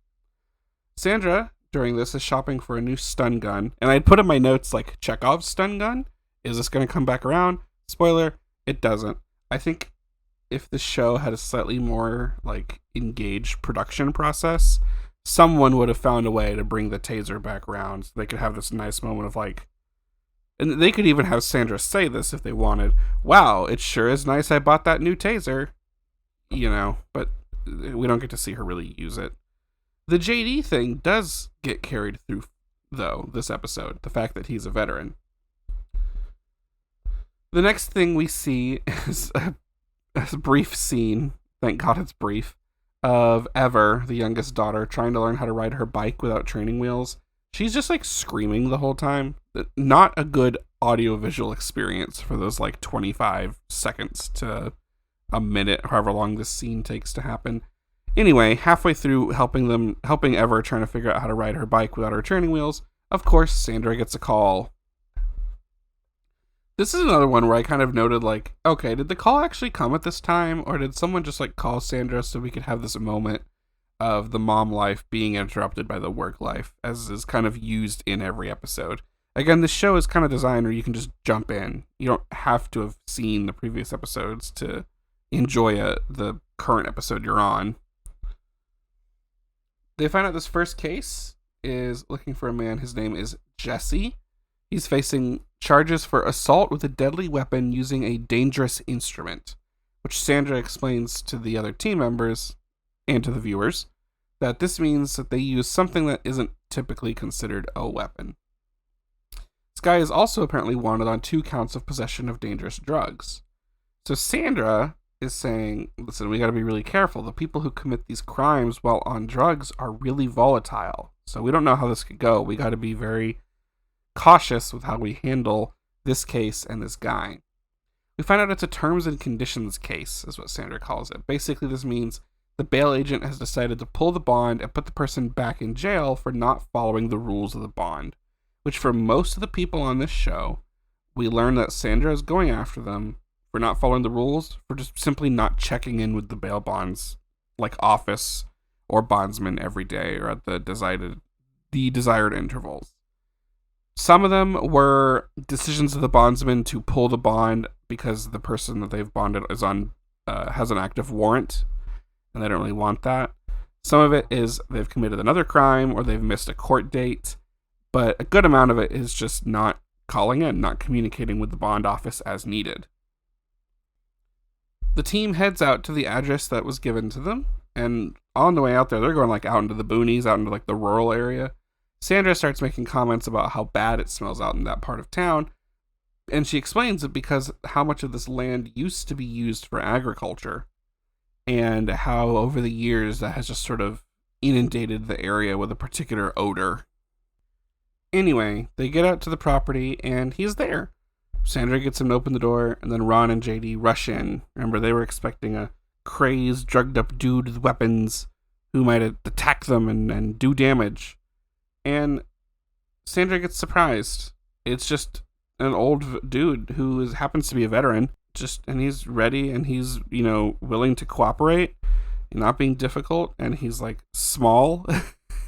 Sandra, during this, is shopping for a new stun gun, and I'd put in my notes, like, Chekhov's stun gun? Is this going to come back around? Spoiler, it doesn't. I think if the show had a slightly more, like, engaged production process, someone would have found a way to bring the taser back around so they could have this nice moment of, like, and they could even have Sandra say this if they wanted, wow, it sure is nice I bought that new taser, but we don't get to see her really use it. The JD thing does get carried through, though, this episode, the fact that he's a veteran. The next thing we see is a brief scene, thank God it's brief, of Ever, the youngest daughter, trying to learn how to ride her bike without training wheels. She's just like screaming the whole time. Not a good audio-visual experience for those like 25 seconds to a minute, however long this scene takes to happen. Anyway, halfway through helping Ever trying to figure out how to ride her bike without her training wheels, of course, Sandra gets a call. This is another one where I kind of noted, like, okay, did the call actually come at this time, or did someone just, like, call Sandra so we could have this moment of the mom life being interrupted by the work life, as is kind of used in every episode? Again, this show is kind of designed where you can just jump in. You don't have to have seen the previous episodes to enjoy the current episode you're on. They find out this first case is looking for a man. His name is Jesse. He's facing charges for assault with a deadly weapon using a dangerous instrument, which Sandra explains to the other team members and to the viewers that this means that they use something that isn't typically considered a weapon. This guy is also apparently wanted on 2 counts of possession of dangerous drugs. So Sandra is saying, listen, we got to be really careful. The people who commit these crimes while on drugs are really volatile. So we don't know how this could go. We got to be very cautious with how we handle this case and this guy. We find out it's a terms and conditions case, is what Sandra calls it. Basically, this means the bail agent has decided to pull the bond and put the person back in jail for not following the rules of the bond, which for most of the people on this show, we learn that Sandra is going after them for not following the rules, for just simply not checking in with the bail bonds, like office or bondsman every day or at the the desired intervals. Some of them were decisions of the bondsman to pull the bond because the person that they've bonded is on has an active warrant, and they don't really want that. Some of it is they've committed another crime or they've missed a court date, but a good amount of it is just not calling in, not communicating with the bond office as needed. The team heads out to the address that was given to them, and on the way out there, they're going like out into the boonies, out into like the rural area. Sandra starts making comments about how bad it smells out in that part of town, and she explains it because how much of this land used to be used for agriculture, and how over the years that has just sort of inundated the area with a particular odor. Anyway, they get out to the property, and he's there. Sandra gets him to open the door, and then Ron and JD rush in. Remember, they were expecting a crazed, drugged-up dude with weapons who might attack them and do damage. And Sandra gets surprised. It's just an old dude who happens to be a veteran, and he's ready, and he's, willing to cooperate, not being difficult, and he's, like, small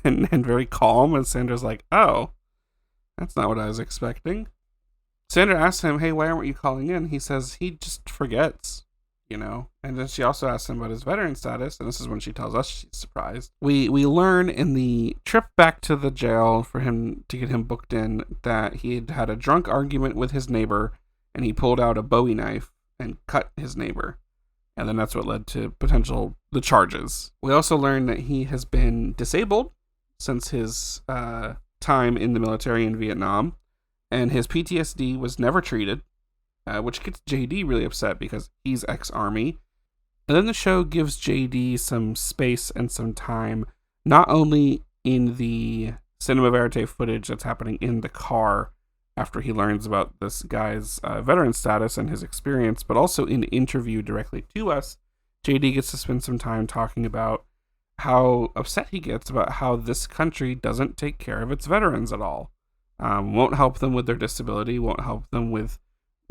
and very calm, and Sandra's like, oh, that's not what I was expecting. Sandra asks him, hey, why aren't you calling in? He says he just forgets, and then she also asks him about his veteran status, and this is when she tells us she's surprised. We learn in the trip back to the jail for him to get him booked in that he had a drunk argument with his neighbor, and he pulled out a Bowie knife and cut his neighbor. And then that's what led to the charges. We also learn that he has been disabled since his time in the military in Vietnam, and his PTSD was never treated, which gets JD really upset because he's ex-Army. And then the show gives JD some space and some time, not only in the cinema verite footage that's happening in the car after he learns about this guy's veteran status and his experience, but also in the interview directly to us. JD gets to spend some time talking about how upset he gets about how this country doesn't take care of its veterans at all. Won't help them with their disability, won't help them with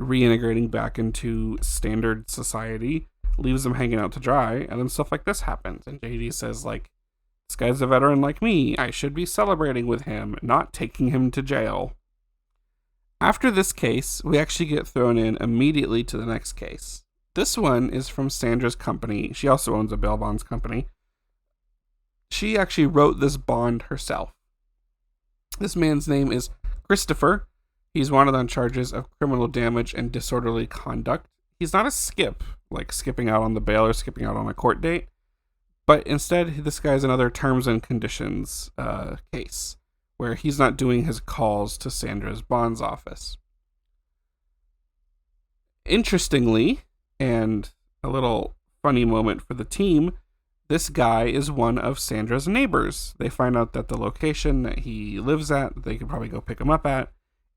reintegrating back into standard society, leaves them hanging out to dry, and then stuff like this happens. And JD says, like, this guy's a veteran like me, I should be celebrating with him, not taking him to jail. After this case, we actually get thrown in immediately to the next case. This one is from Sandra's company. She also owns a bail bonds company. She actually wrote this bond herself. This man's name is Christopher. He's wanted on charges of criminal damage and disorderly conduct. He's not a skip, like skipping out on the bail or skipping out on a court date, but instead this guy's another terms and conditions case, where he's not doing his calls to Sandra's bonds office. Interestingly, and a little funny moment for the team, this guy is one of Sandra's neighbors. They find out that the location that he lives at, they could probably go pick him up at,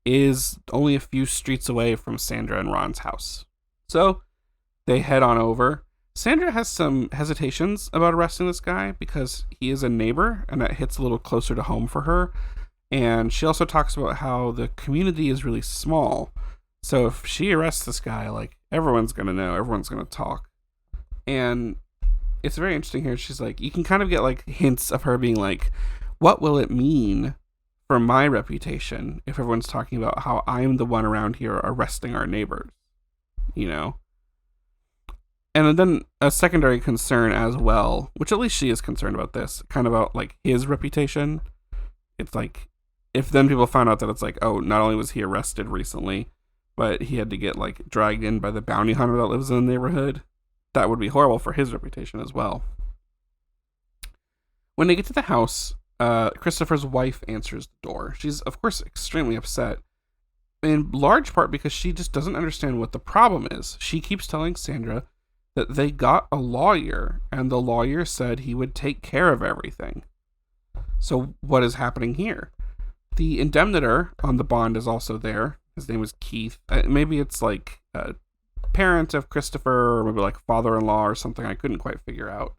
is only a few streets away from Sandra and Ron's house. So they head on over. Sandra has some hesitations about arresting this guy because he is a neighbor, and that hits a little closer to home for her. And she also talks about how the community is really small. So if she arrests this guy, like, everyone's going to know, everyone's going to talk. And it's very interesting here. She's like, you can kind of get like hints of her being like, what will it mean for my reputation if everyone's talking about how I'm the one around here arresting our neighbors, And then a secondary concern as well, which at least she is concerned about this, kind of about like his reputation. It's like, if then people find out that it's like, oh, not only was he arrested recently, but he had to get like dragged in by the bounty hunter that lives in the neighborhood, that would be horrible for his reputation as well. When they get to the house, Christopher's wife answers the door. She's, of course, extremely upset, in large part because she just doesn't understand what the problem is. She keeps telling Sandra that they got a lawyer, and the lawyer said he would take care of everything. So what is happening here? The indemnitor on the bond is also there. His name is Keith. Maybe it's like a parent of Christopher, or maybe like father-in-law or something. I couldn't quite figure out.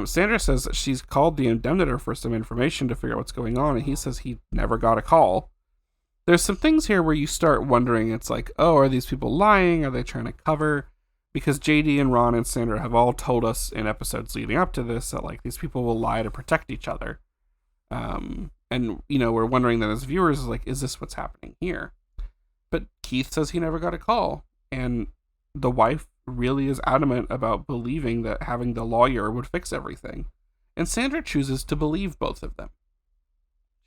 Sandra says that she's called the indemnitor for some information to figure out what's going on, and he says he never got a call. There's some things here where you start wondering, it's like, oh, are these people lying? Are they trying to cover? Because JD and Ron and Sandra have all told us in episodes leading up to this that like these people will lie to protect each other. And, we're wondering then as viewers, like, is this what's happening here? But Keith says he never got a call. And the wife really is adamant about believing that having the lawyer would fix everything. And Sandra chooses to believe both of them.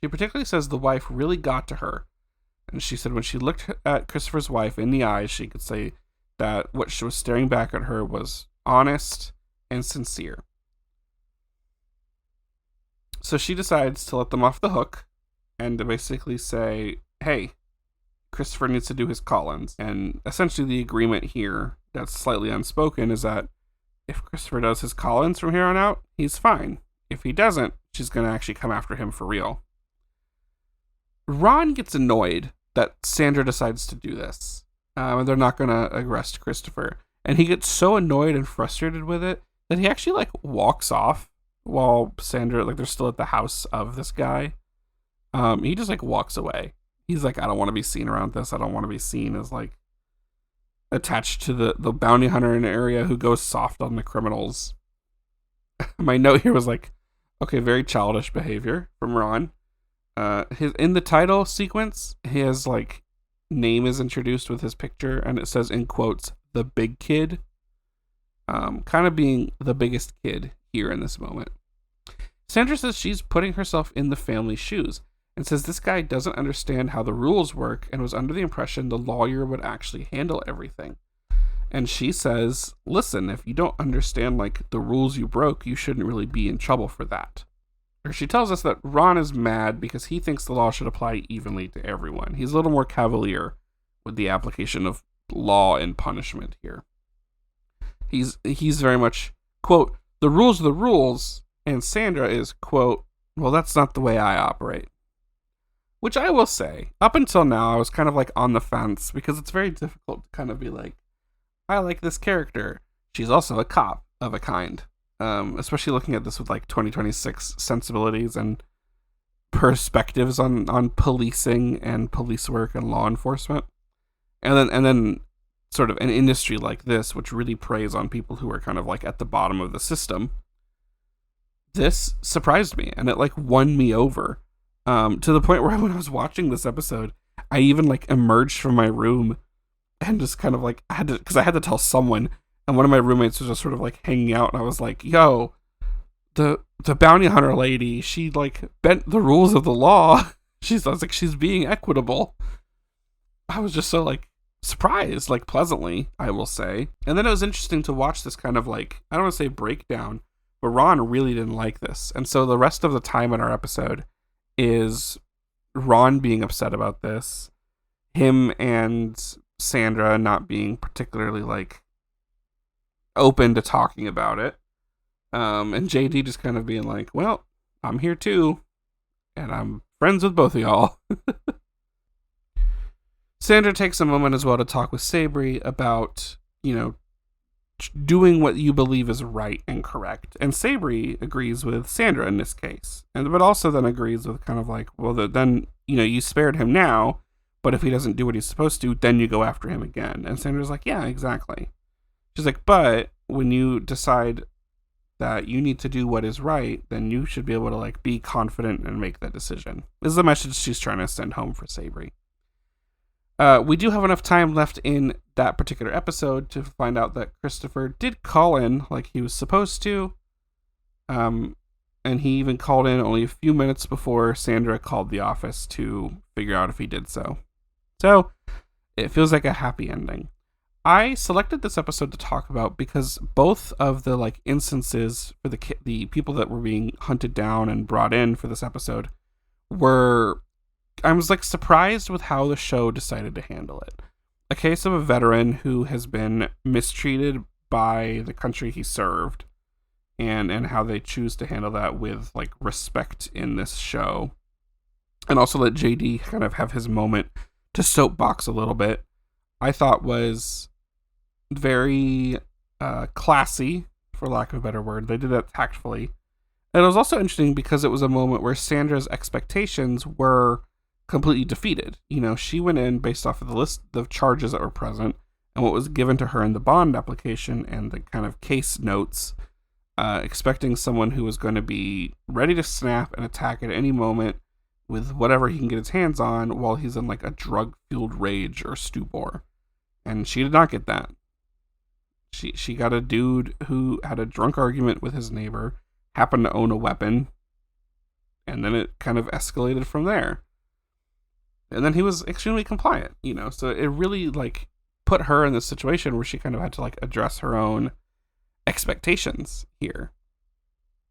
She particularly says the wife really got to her. And she said when she looked at Christopher's wife in the eyes, she could say that what she was staring back at her was honest and sincere. So she decides to let them off the hook and to basically say, hey, Christopher needs to do his call-ins. And essentially the agreement here that's slightly unspoken is that if Christopher does his call-ins from here on out, he's fine. If he doesn't, she's going to actually come after him for real. Ron gets annoyed that Sandra decides to do this. And they're not going to arrest Christopher. And he gets so annoyed and frustrated with it that he actually walks off while Sandra, they're still at the house of this guy. He just walks away. He's like, I don't want to be seen around this. I don't want to be seen as attached to the bounty hunter in the area who goes soft on the criminals. My note here was okay, very childish behavior from Ron. In the title sequence, his name is introduced with his picture, and it says in quotes, the big kid. Kind of being the biggest kid here in this moment. Sandra says she's putting herself in the family's shoes and says this guy doesn't understand how the rules work and was under the impression the lawyer would actually handle everything. And she says, listen, if you don't understand the rules you broke, you shouldn't really be in trouble for that. Or she tells us that Ron is mad because he thinks the law should apply evenly to everyone. He's a little more cavalier with the application of law and punishment here. He's very much, quote, the rules are the rules, and Sandra is, quote, well, that's not the way I operate. Which I will say, up until now, I was kind of on the fence because it's very difficult to kind of be I like this character. She's also a cop of a kind. Especially looking at this with 2026 sensibilities and perspectives on policing and police work and law enforcement. And then sort of an industry like this, which really preys on people who are kind of at the bottom of the system. This surprised me, and it won me over. To the point where when I was watching this episode, I even emerged from my room and just kind of I had to tell someone, and one of my roommates was just sort of hanging out, and I was like, yo, the bounty hunter lady, she bent the rules of the law. I was she's being equitable. I was just so surprised, pleasantly, I will say. And then it was interesting to watch this kind of I don't want to say breakdown, but Ron really didn't like this. And so the rest of the time in our episode is Ron being upset about this, him and Sandra not being particularly open to talking about it, and JD just kind of being well, I'm here too, and I'm friends with both of y'all. Sandra takes a moment as well to talk with Sabri about, doing what you believe is right and correct. And Sabri agrees with Sandra in this case. But also then agrees with kind of well, then, you spared him now, but if he doesn't do what he's supposed to, then you go after him again. And Sandra's yeah, exactly. She's but when you decide that you need to do what is right, then you should be able to be confident and make that decision. This is the message she's trying to send home for Sabri. We do have enough time left in that particular episode to find out that Christopher did call in like he was supposed to. And he even called in only a few minutes before Sandra called the office to figure out if he did so. So, it feels like a happy ending. I selected this episode to talk about because both of the instances for the people that were being hunted down and brought in for this episode were, I was surprised with how the show decided to handle it. A case of a veteran who has been mistreated by the country he served, and how they choose to handle that with respect in this show, and also let JD kind of have his moment to soapbox a little bit, I thought was very classy, for lack of a better word. They did that tactfully. And it was also interesting because it was a moment where Sandra's expectations were completely defeated. She went in based off of the list of charges that were present and what was given to her in the bond application and the kind of case notes, expecting someone who was going to be ready to snap and attack at any moment with whatever he can get his hands on while he's in like a drug-fueled rage or stupor. And she did not get that. She got a dude who had a drunk argument with his neighbor, happened to own a weapon, and then it kind of escalated from there. And then he was extremely compliant, you know, so it really like put her in this situation where she kind of had to like address her own expectations here.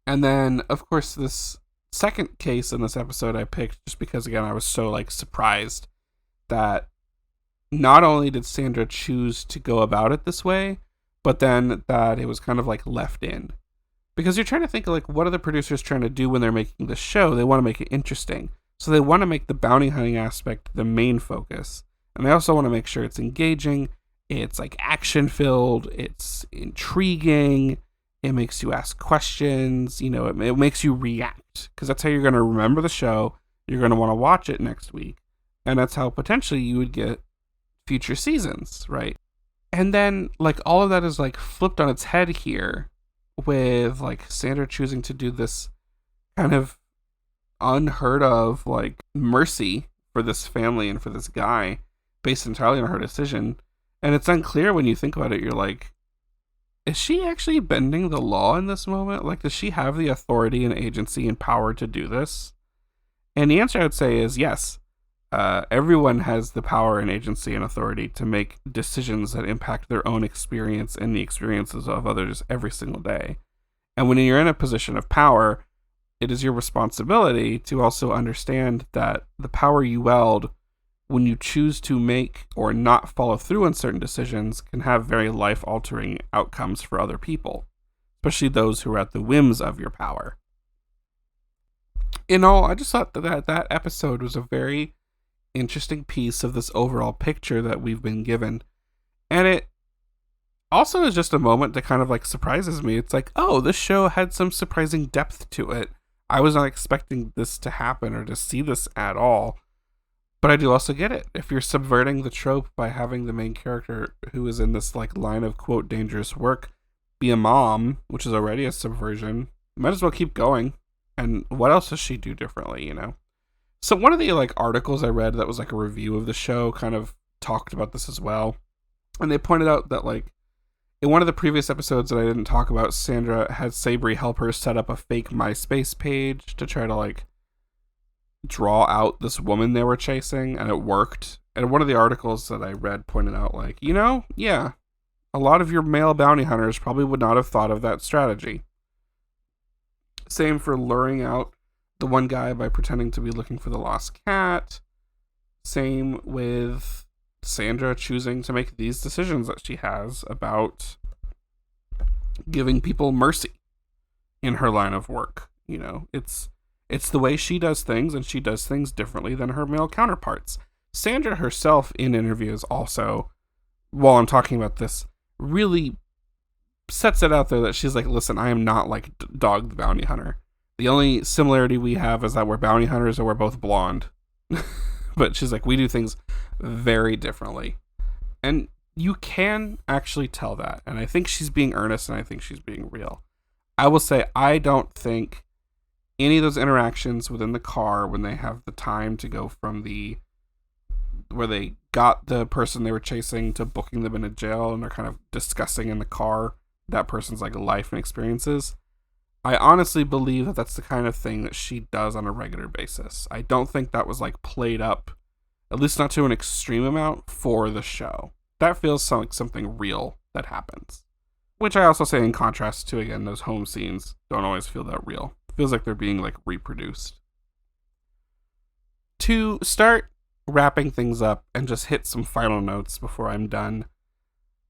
And then, of course, this second case in this episode I picked just because, again, I was so like surprised that not only did Sandra choose to go about it this way, but then that it was kind of like left in. Because you're trying to think like, what are the producers trying to do when they're making the show? They want to make it interesting. So they want to make the bounty hunting aspect the main focus. And they also want to make sure it's engaging, it's like action filled, it's intriguing, it makes you ask questions, you know, it makes you react. Because that's how you're going to remember the show. You're going to want to watch it next week. And that's how potentially you would get future seasons, right? And then like all of that is like flipped on its head here with like Sandra choosing to do this kind of unheard of like mercy for this family and for this guy based entirely on her decision. And it's unclear when you think about it. You're like, is she actually bending the law in this moment? Like, does she have the authority and agency and power to do this? And the answer I would say is yes. Everyone has the power and agency and authority to make decisions that impact their own experience and the experiences of others every single day. And when you're in a position of power, it is your responsibility to also understand that the power you wield when you choose to make or not follow through on certain decisions can have very life-altering outcomes for other people, especially those who are at the whims of your power. In all, I just thought that episode was a very interesting piece of this overall picture that we've been given. And it also is just a moment that kind of like surprises me. It's like, oh, this show had some surprising depth to it. I was not expecting this to happen or to see this at all. But I do also get it. If you're subverting the trope by having the main character who is in this like line of quote dangerous work be a mom, which is already a subversion, might as well keep going. And what else does she do differently, you know? So one of the like articles I read that was like a review of the show kind of talked about this as well. And they pointed out that like in one of the previous episodes that I didn't talk about, Sandra had Sabri help her set up a fake MySpace page to try to like draw out this woman they were chasing, and it worked. And one of the articles that I read pointed out like, you know, yeah, a lot of your male bounty hunters probably would not have thought of that strategy. Same for luring out the one guy by pretending to be looking for the lost cat. Same with Sandra choosing to make these decisions that she has about giving people mercy in her line of work. You know, it's the way she does things, and she does things differently than her male counterparts. Sandra herself in interviews also, while I'm talking about this, really sets it out there that she's like, listen, I am not like Dog the Bounty Hunter. The only similarity we have is that we're bounty hunters and we're both blonde. But she's like, we do things very differently. And you can actually tell that. And I think she's being earnest, and I think she's being real. I will say, I don't think any of those interactions within the car when they have the time to go from where they got the person they were chasing to booking them in a jail, and they're kind of discussing in the car that person's like life and experiences. I honestly believe that that's the kind of thing that she does on a regular basis. I don't think that was like played up, at least not to an extreme amount, for the show. That feels like something real that happens. Which I also say in contrast to, again, those home scenes don't always feel that real. It feels like they're being like reproduced. To start wrapping things up and just hit some final notes before I'm done,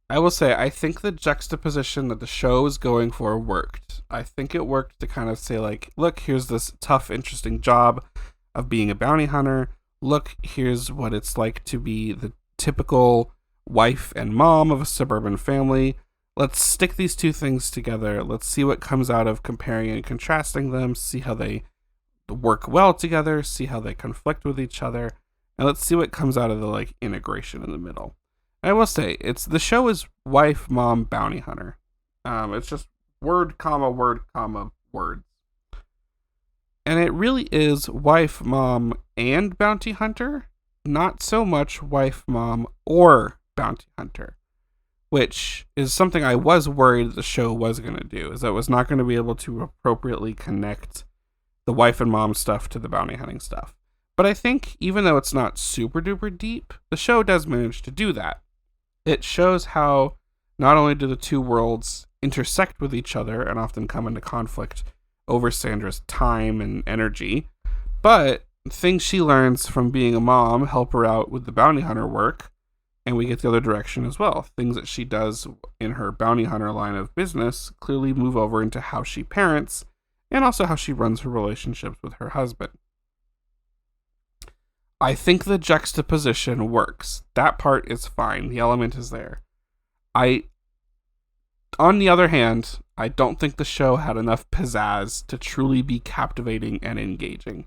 I will say, I think the juxtaposition that the show is going for worked. I think it worked to kind of say, like, look, here's this tough, interesting job of being a bounty hunter. Look, here's what it's like to be the typical wife and mom of a suburban family. Let's stick these two things together. Let's see what comes out of comparing and contrasting them, see how they work well together, see how they conflict with each other, and let's see what comes out of the, like, integration in the middle. I will say, the show is wife, mom, bounty hunter. It's just word, comma, words. And it really is wife, mom, and bounty hunter, not so much wife, mom, or bounty hunter, which is something I was worried the show was going to do, is that it was not going to be able to appropriately connect the wife and mom stuff to the bounty hunting stuff. But I think even though it's not super duper deep, the show does manage to do that. It shows how not only do the two worlds intersect with each other and often come into conflict over Sandra's time and energy, but things she learns from being a mom help her out with the bounty hunter work, and we get the other direction as well. Things that she does in her bounty hunter line of business clearly move over into how she parents and also how she runs her relationships with her husband. I think the juxtaposition works. That part is fine. The element is there. On the other hand, I don't think the show had enough pizzazz to truly be captivating and engaging.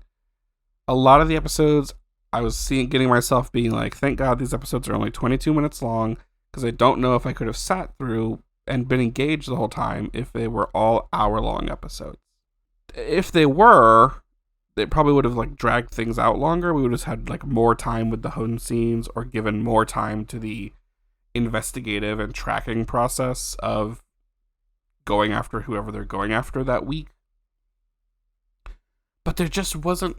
A lot of the episodes, I was getting myself being like, thank God these episodes are only 22 minutes long, because I don't know if I could have sat through and been engaged the whole time if they were all hour-long episodes. If they were, it probably would have like dragged things out longer. We would have had like more time with the home scenes, or given more time to the investigative and tracking process of going after whoever they're going after that week. But there just wasn't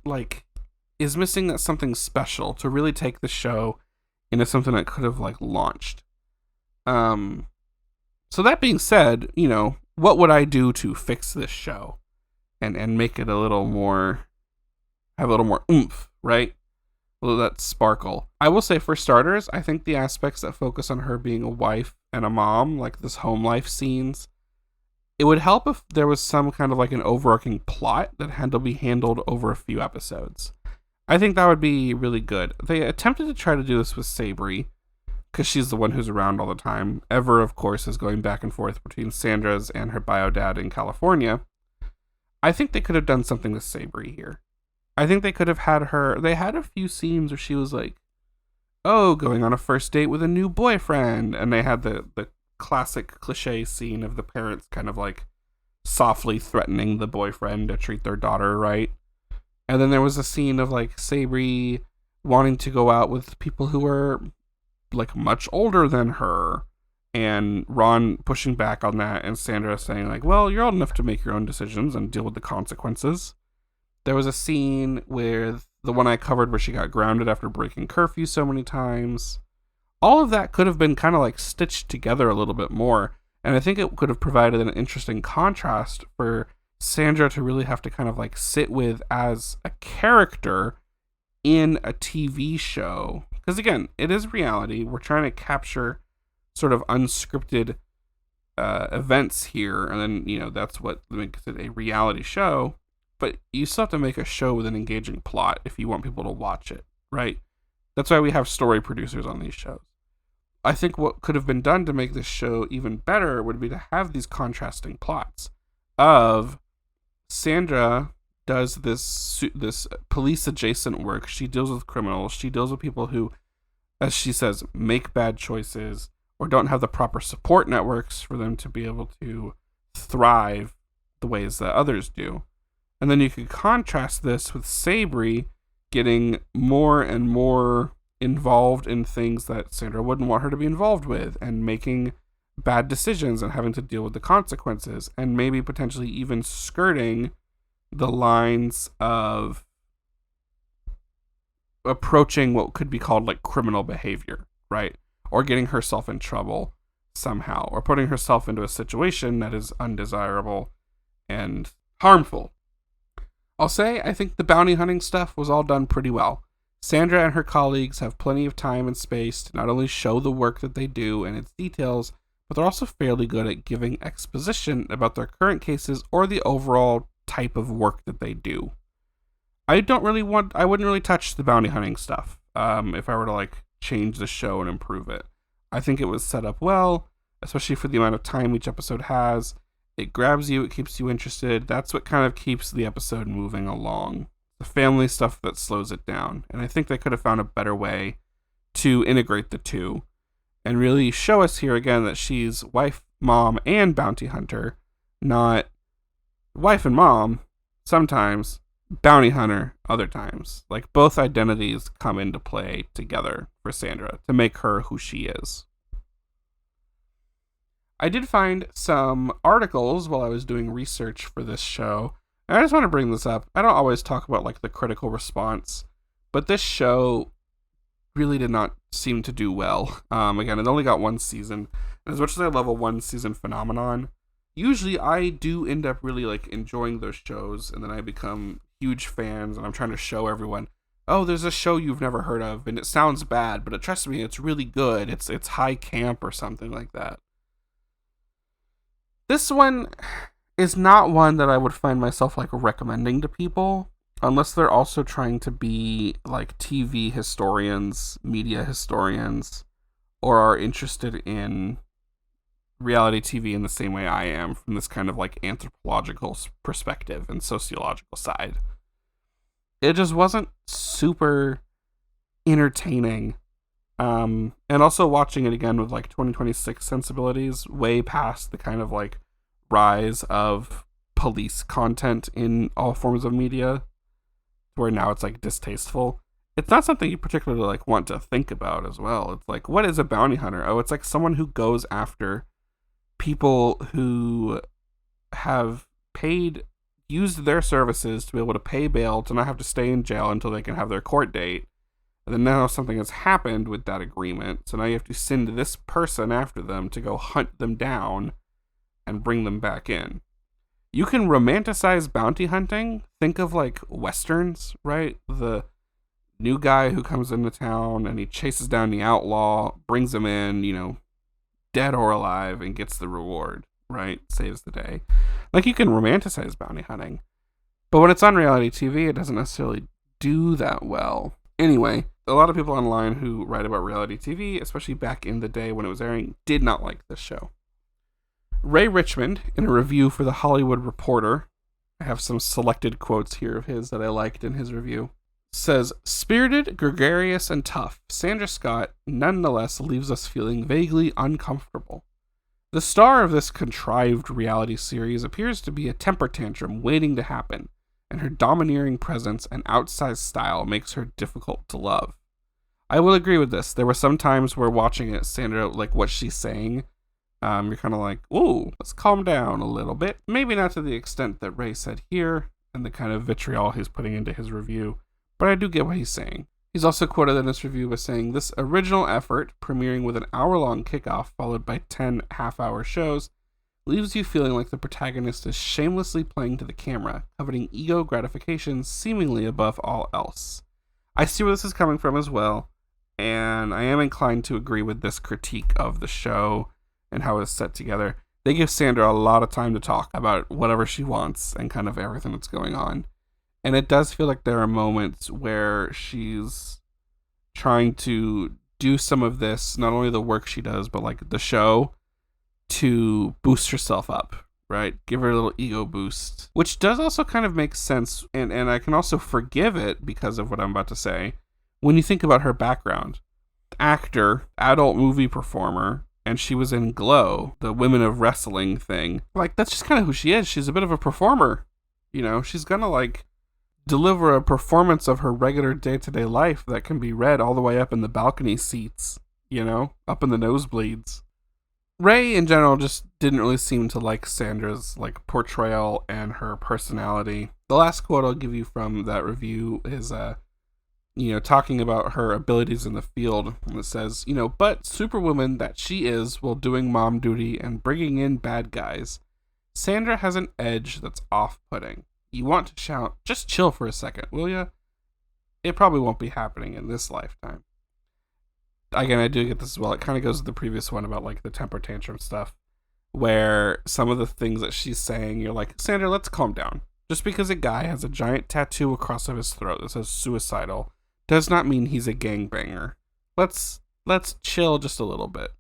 is missing that something special to really take the show into something that could have launched. So that being said, what would I do to fix this show and make it have a little more oomph, right? A little that sparkle. I will say, for starters, I think the aspects that focus on her being a wife and a mom, like this home life scenes, it would help if there was some kind of an overarching plot that had to be handled over a few episodes. I think that would be really good. They attempted to try to do this with Sabri, because she's the one who's around all the time. Ever, of course, is going back and forth between Sandra's and her bio dad in California. I think they could have done something with Sabri here. I think they could have had her... They had a few scenes where she was going on a first date with a new boyfriend, and they had the classic cliche scene of the parents kind of softly threatening the boyfriend to treat their daughter right. And then there was a scene of Sabri wanting to go out with people who were much older than her, and Ron pushing back on that, and Sandra saying well, you're old enough to make your own decisions and deal with the consequences. There was a scene with the one I covered where she got grounded after breaking curfew so many times. All of that could have been kind of stitched together a little bit more, and I think it could have provided an interesting contrast for Sandra to really have to kind of sit with as a character in a TV show. Because again, it is reality. We're trying to capture sort of unscripted events here, and then, that's what makes it a reality show. But you still have to make a show with an engaging plot if you want people to watch it, right? That's why we have story producers on these shows. I think what could have been done to make this show even better would be to have these contrasting plots of Sandra does this police adjacent work. She deals with criminals. She deals with people who, as she says, make bad choices or don't have the proper support networks for them to be able to thrive the ways that others do. And then you could contrast this with Sabri getting more and more involved in things that Sandra wouldn't want her to be involved with, and making bad decisions and having to deal with the consequences, and maybe potentially even skirting the lines of approaching what could be called criminal behavior, right? Or getting herself in trouble somehow, or putting herself into a situation that is undesirable and harmful. I'll say I think the bounty hunting stuff was all done pretty well. Sandra and her colleagues have plenty of time and space to not only show the work that they do and its details, but they're also fairly good at giving exposition about their current cases or the overall type of work that they do. I wouldn't really touch the bounty hunting stuff if I were to change the show and improve it. I think it was set up well, especially for the amount of time each episode has. It grabs you, it keeps you interested. That's what kind of keeps the episode moving along. The family stuff that slows it down. And I think they could have found a better way to integrate the two and really show us here again that she's wife, mom, and bounty hunter, not wife and mom sometimes, bounty hunter other times. Like, both identities come into play together for Sandra to make her who she is. I did find some articles while I was doing research for this show. And I just want to bring this up. I don't always talk about like the critical response, but this show really did not seem to do well. Again, it only got one season. And as much as I love a one season phenomenon, usually I do end up really like enjoying those shows, and then I become huge fans, and I'm trying to show everyone, oh, there's a show you've never heard of, and it sounds bad, but trust me, it's really good. It's high camp or something like that. This one is not one that I would find myself like recommending to people, unless they're also trying to be like TV historians, media historians, or are interested in reality TV in the same way I am, from this kind of like anthropological perspective and sociological side. It just wasn't super entertaining. And also watching it again with like 2026 sensibilities, way past the kind of like rise of police content in all forms of media, where now it's like distasteful. It's not something you particularly like want to think about as well. It's like, what is a bounty hunter? Oh, it's like someone who goes after people who have used their services to be able to pay bail to not have to stay in jail until they can have their court date. And then now something has happened with that agreement, so now you have to send this person after them to go hunt them down and bring them back in. You can romanticize bounty hunting. Think of like westerns, right? The new guy who comes into town and he chases down the outlaw, brings him in, dead or alive, and gets the reward, right? Saves the day. Like, you can romanticize bounty hunting. But when it's on reality TV, it doesn't necessarily do that well. Anyway, a lot of people online who write about reality TV, especially back in the day when it was airing, did not like this show. Ray Richmond, in a review for The Hollywood Reporter, I have some selected quotes here of his that I liked in his review, says, spirited, gregarious, and tough, Sandra Scott nonetheless leaves us feeling vaguely uncomfortable. The star of this contrived reality series appears to be a temper tantrum waiting to happen, and her domineering presence and outsized style makes her difficult to love. I will agree with this. There were some times where watching it, Sandra, like what she's saying, you're kind of like, ooh, let's calm down a little bit. Maybe not to the extent that Ray said here, and the kind of vitriol he's putting into his review, but I do get what he's saying. He's also quoted in this review as saying, this original effort, premiering with an hour-long kickoff followed by 10 half-hour shows, leaves you feeling like the protagonist is shamelessly playing to the camera, coveting ego gratification seemingly above all else. I see where this is coming from as well, and I am inclined to agree with this critique of the show and how it's set together. They give Sandra a lot of time to talk about whatever she wants and kind of everything that's going on. And it does feel like there are moments where she's trying to do some of this, not only the work she does, but like the show, to boost herself up, right? Give her a little ego boost, which does also kind of make sense. And I can also forgive it because of what I'm about to say. When you think about her background, actor, adult movie performer, and she was in Glow, the Women of Wrestling thing. Like, that's just kind of who she is. She's a bit of a performer. She's gonna like deliver a performance of her regular day-to-day life that can be read all the way up in the balcony seats, up in the nosebleeds. Ray, in general, just didn't really seem to like Sandra's like portrayal and her personality. The last quote I'll give you from that review is, talking about her abilities in the field. And it says, but superwoman that she is while doing mom duty and bringing in bad guys, Sandra has an edge that's off-putting. You want to shout, just chill for a second, will ya? It probably won't be happening in this lifetime. Again, I do get this as well. It kind of goes to the previous one about like the temper tantrum stuff, where some of the things that she's saying, you're like, Sandra, let's calm down. Just because a guy has a giant tattoo across of his throat that says suicidal does not mean he's a gangbanger. Let's chill just a little bit.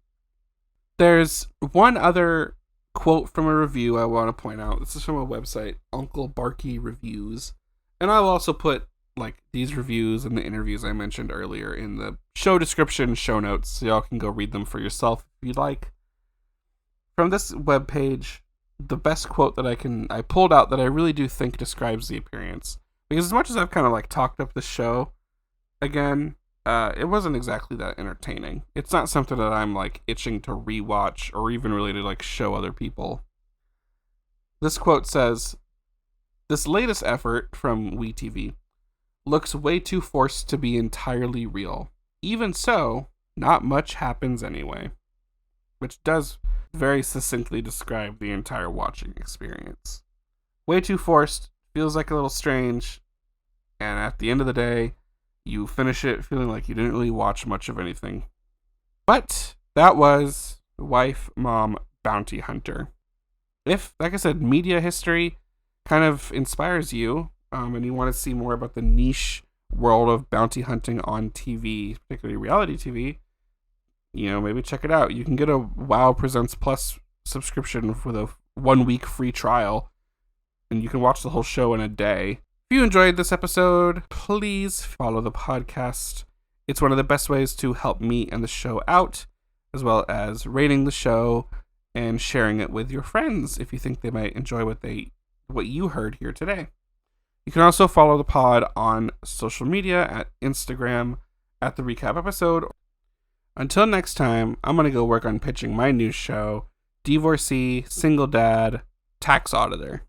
There's one other quote from a review I want to point out. This is from a website, Uncle Barky Reviews. And I'll also put like these reviews and the interviews I mentioned earlier in the show description, show notes, so y'all can go read them for yourself if you'd like. From this webpage, the best quote that I pulled out that I really do think describes the appearance Because as much as I've kind of like talked up the show again, it wasn't exactly that entertaining. It's not something that I'm like itching to rewatch or even really to like show other people. This quote says, "This latest effort from WeTV looks way too forced to be entirely real. Even so, not much happens anyway." Which does very succinctly describe the entire watching experience. Way too forced, feels like a little strange, and at the end of the day, you finish it feeling like you didn't really watch much of anything. But that was Wife, Mom, Bounty Hunter. If, like I said, media history kind of inspires you, and you want to see more about the niche world of bounty hunting on TV, particularly reality TV, maybe check it out. You can get a WoW Presents Plus subscription with a 1-week free trial, and you can watch the whole show in a day. If you enjoyed this episode, please follow the podcast. It's one of the best ways to help me and the show out, as well as rating the show and sharing it with your friends if you think they might enjoy what you heard here today. You can also follow the pod on social media at Instagram at the recap episode. Until next time, I'm going to go work on pitching my new show, Divorcee, Single Dad, Tax Auditor.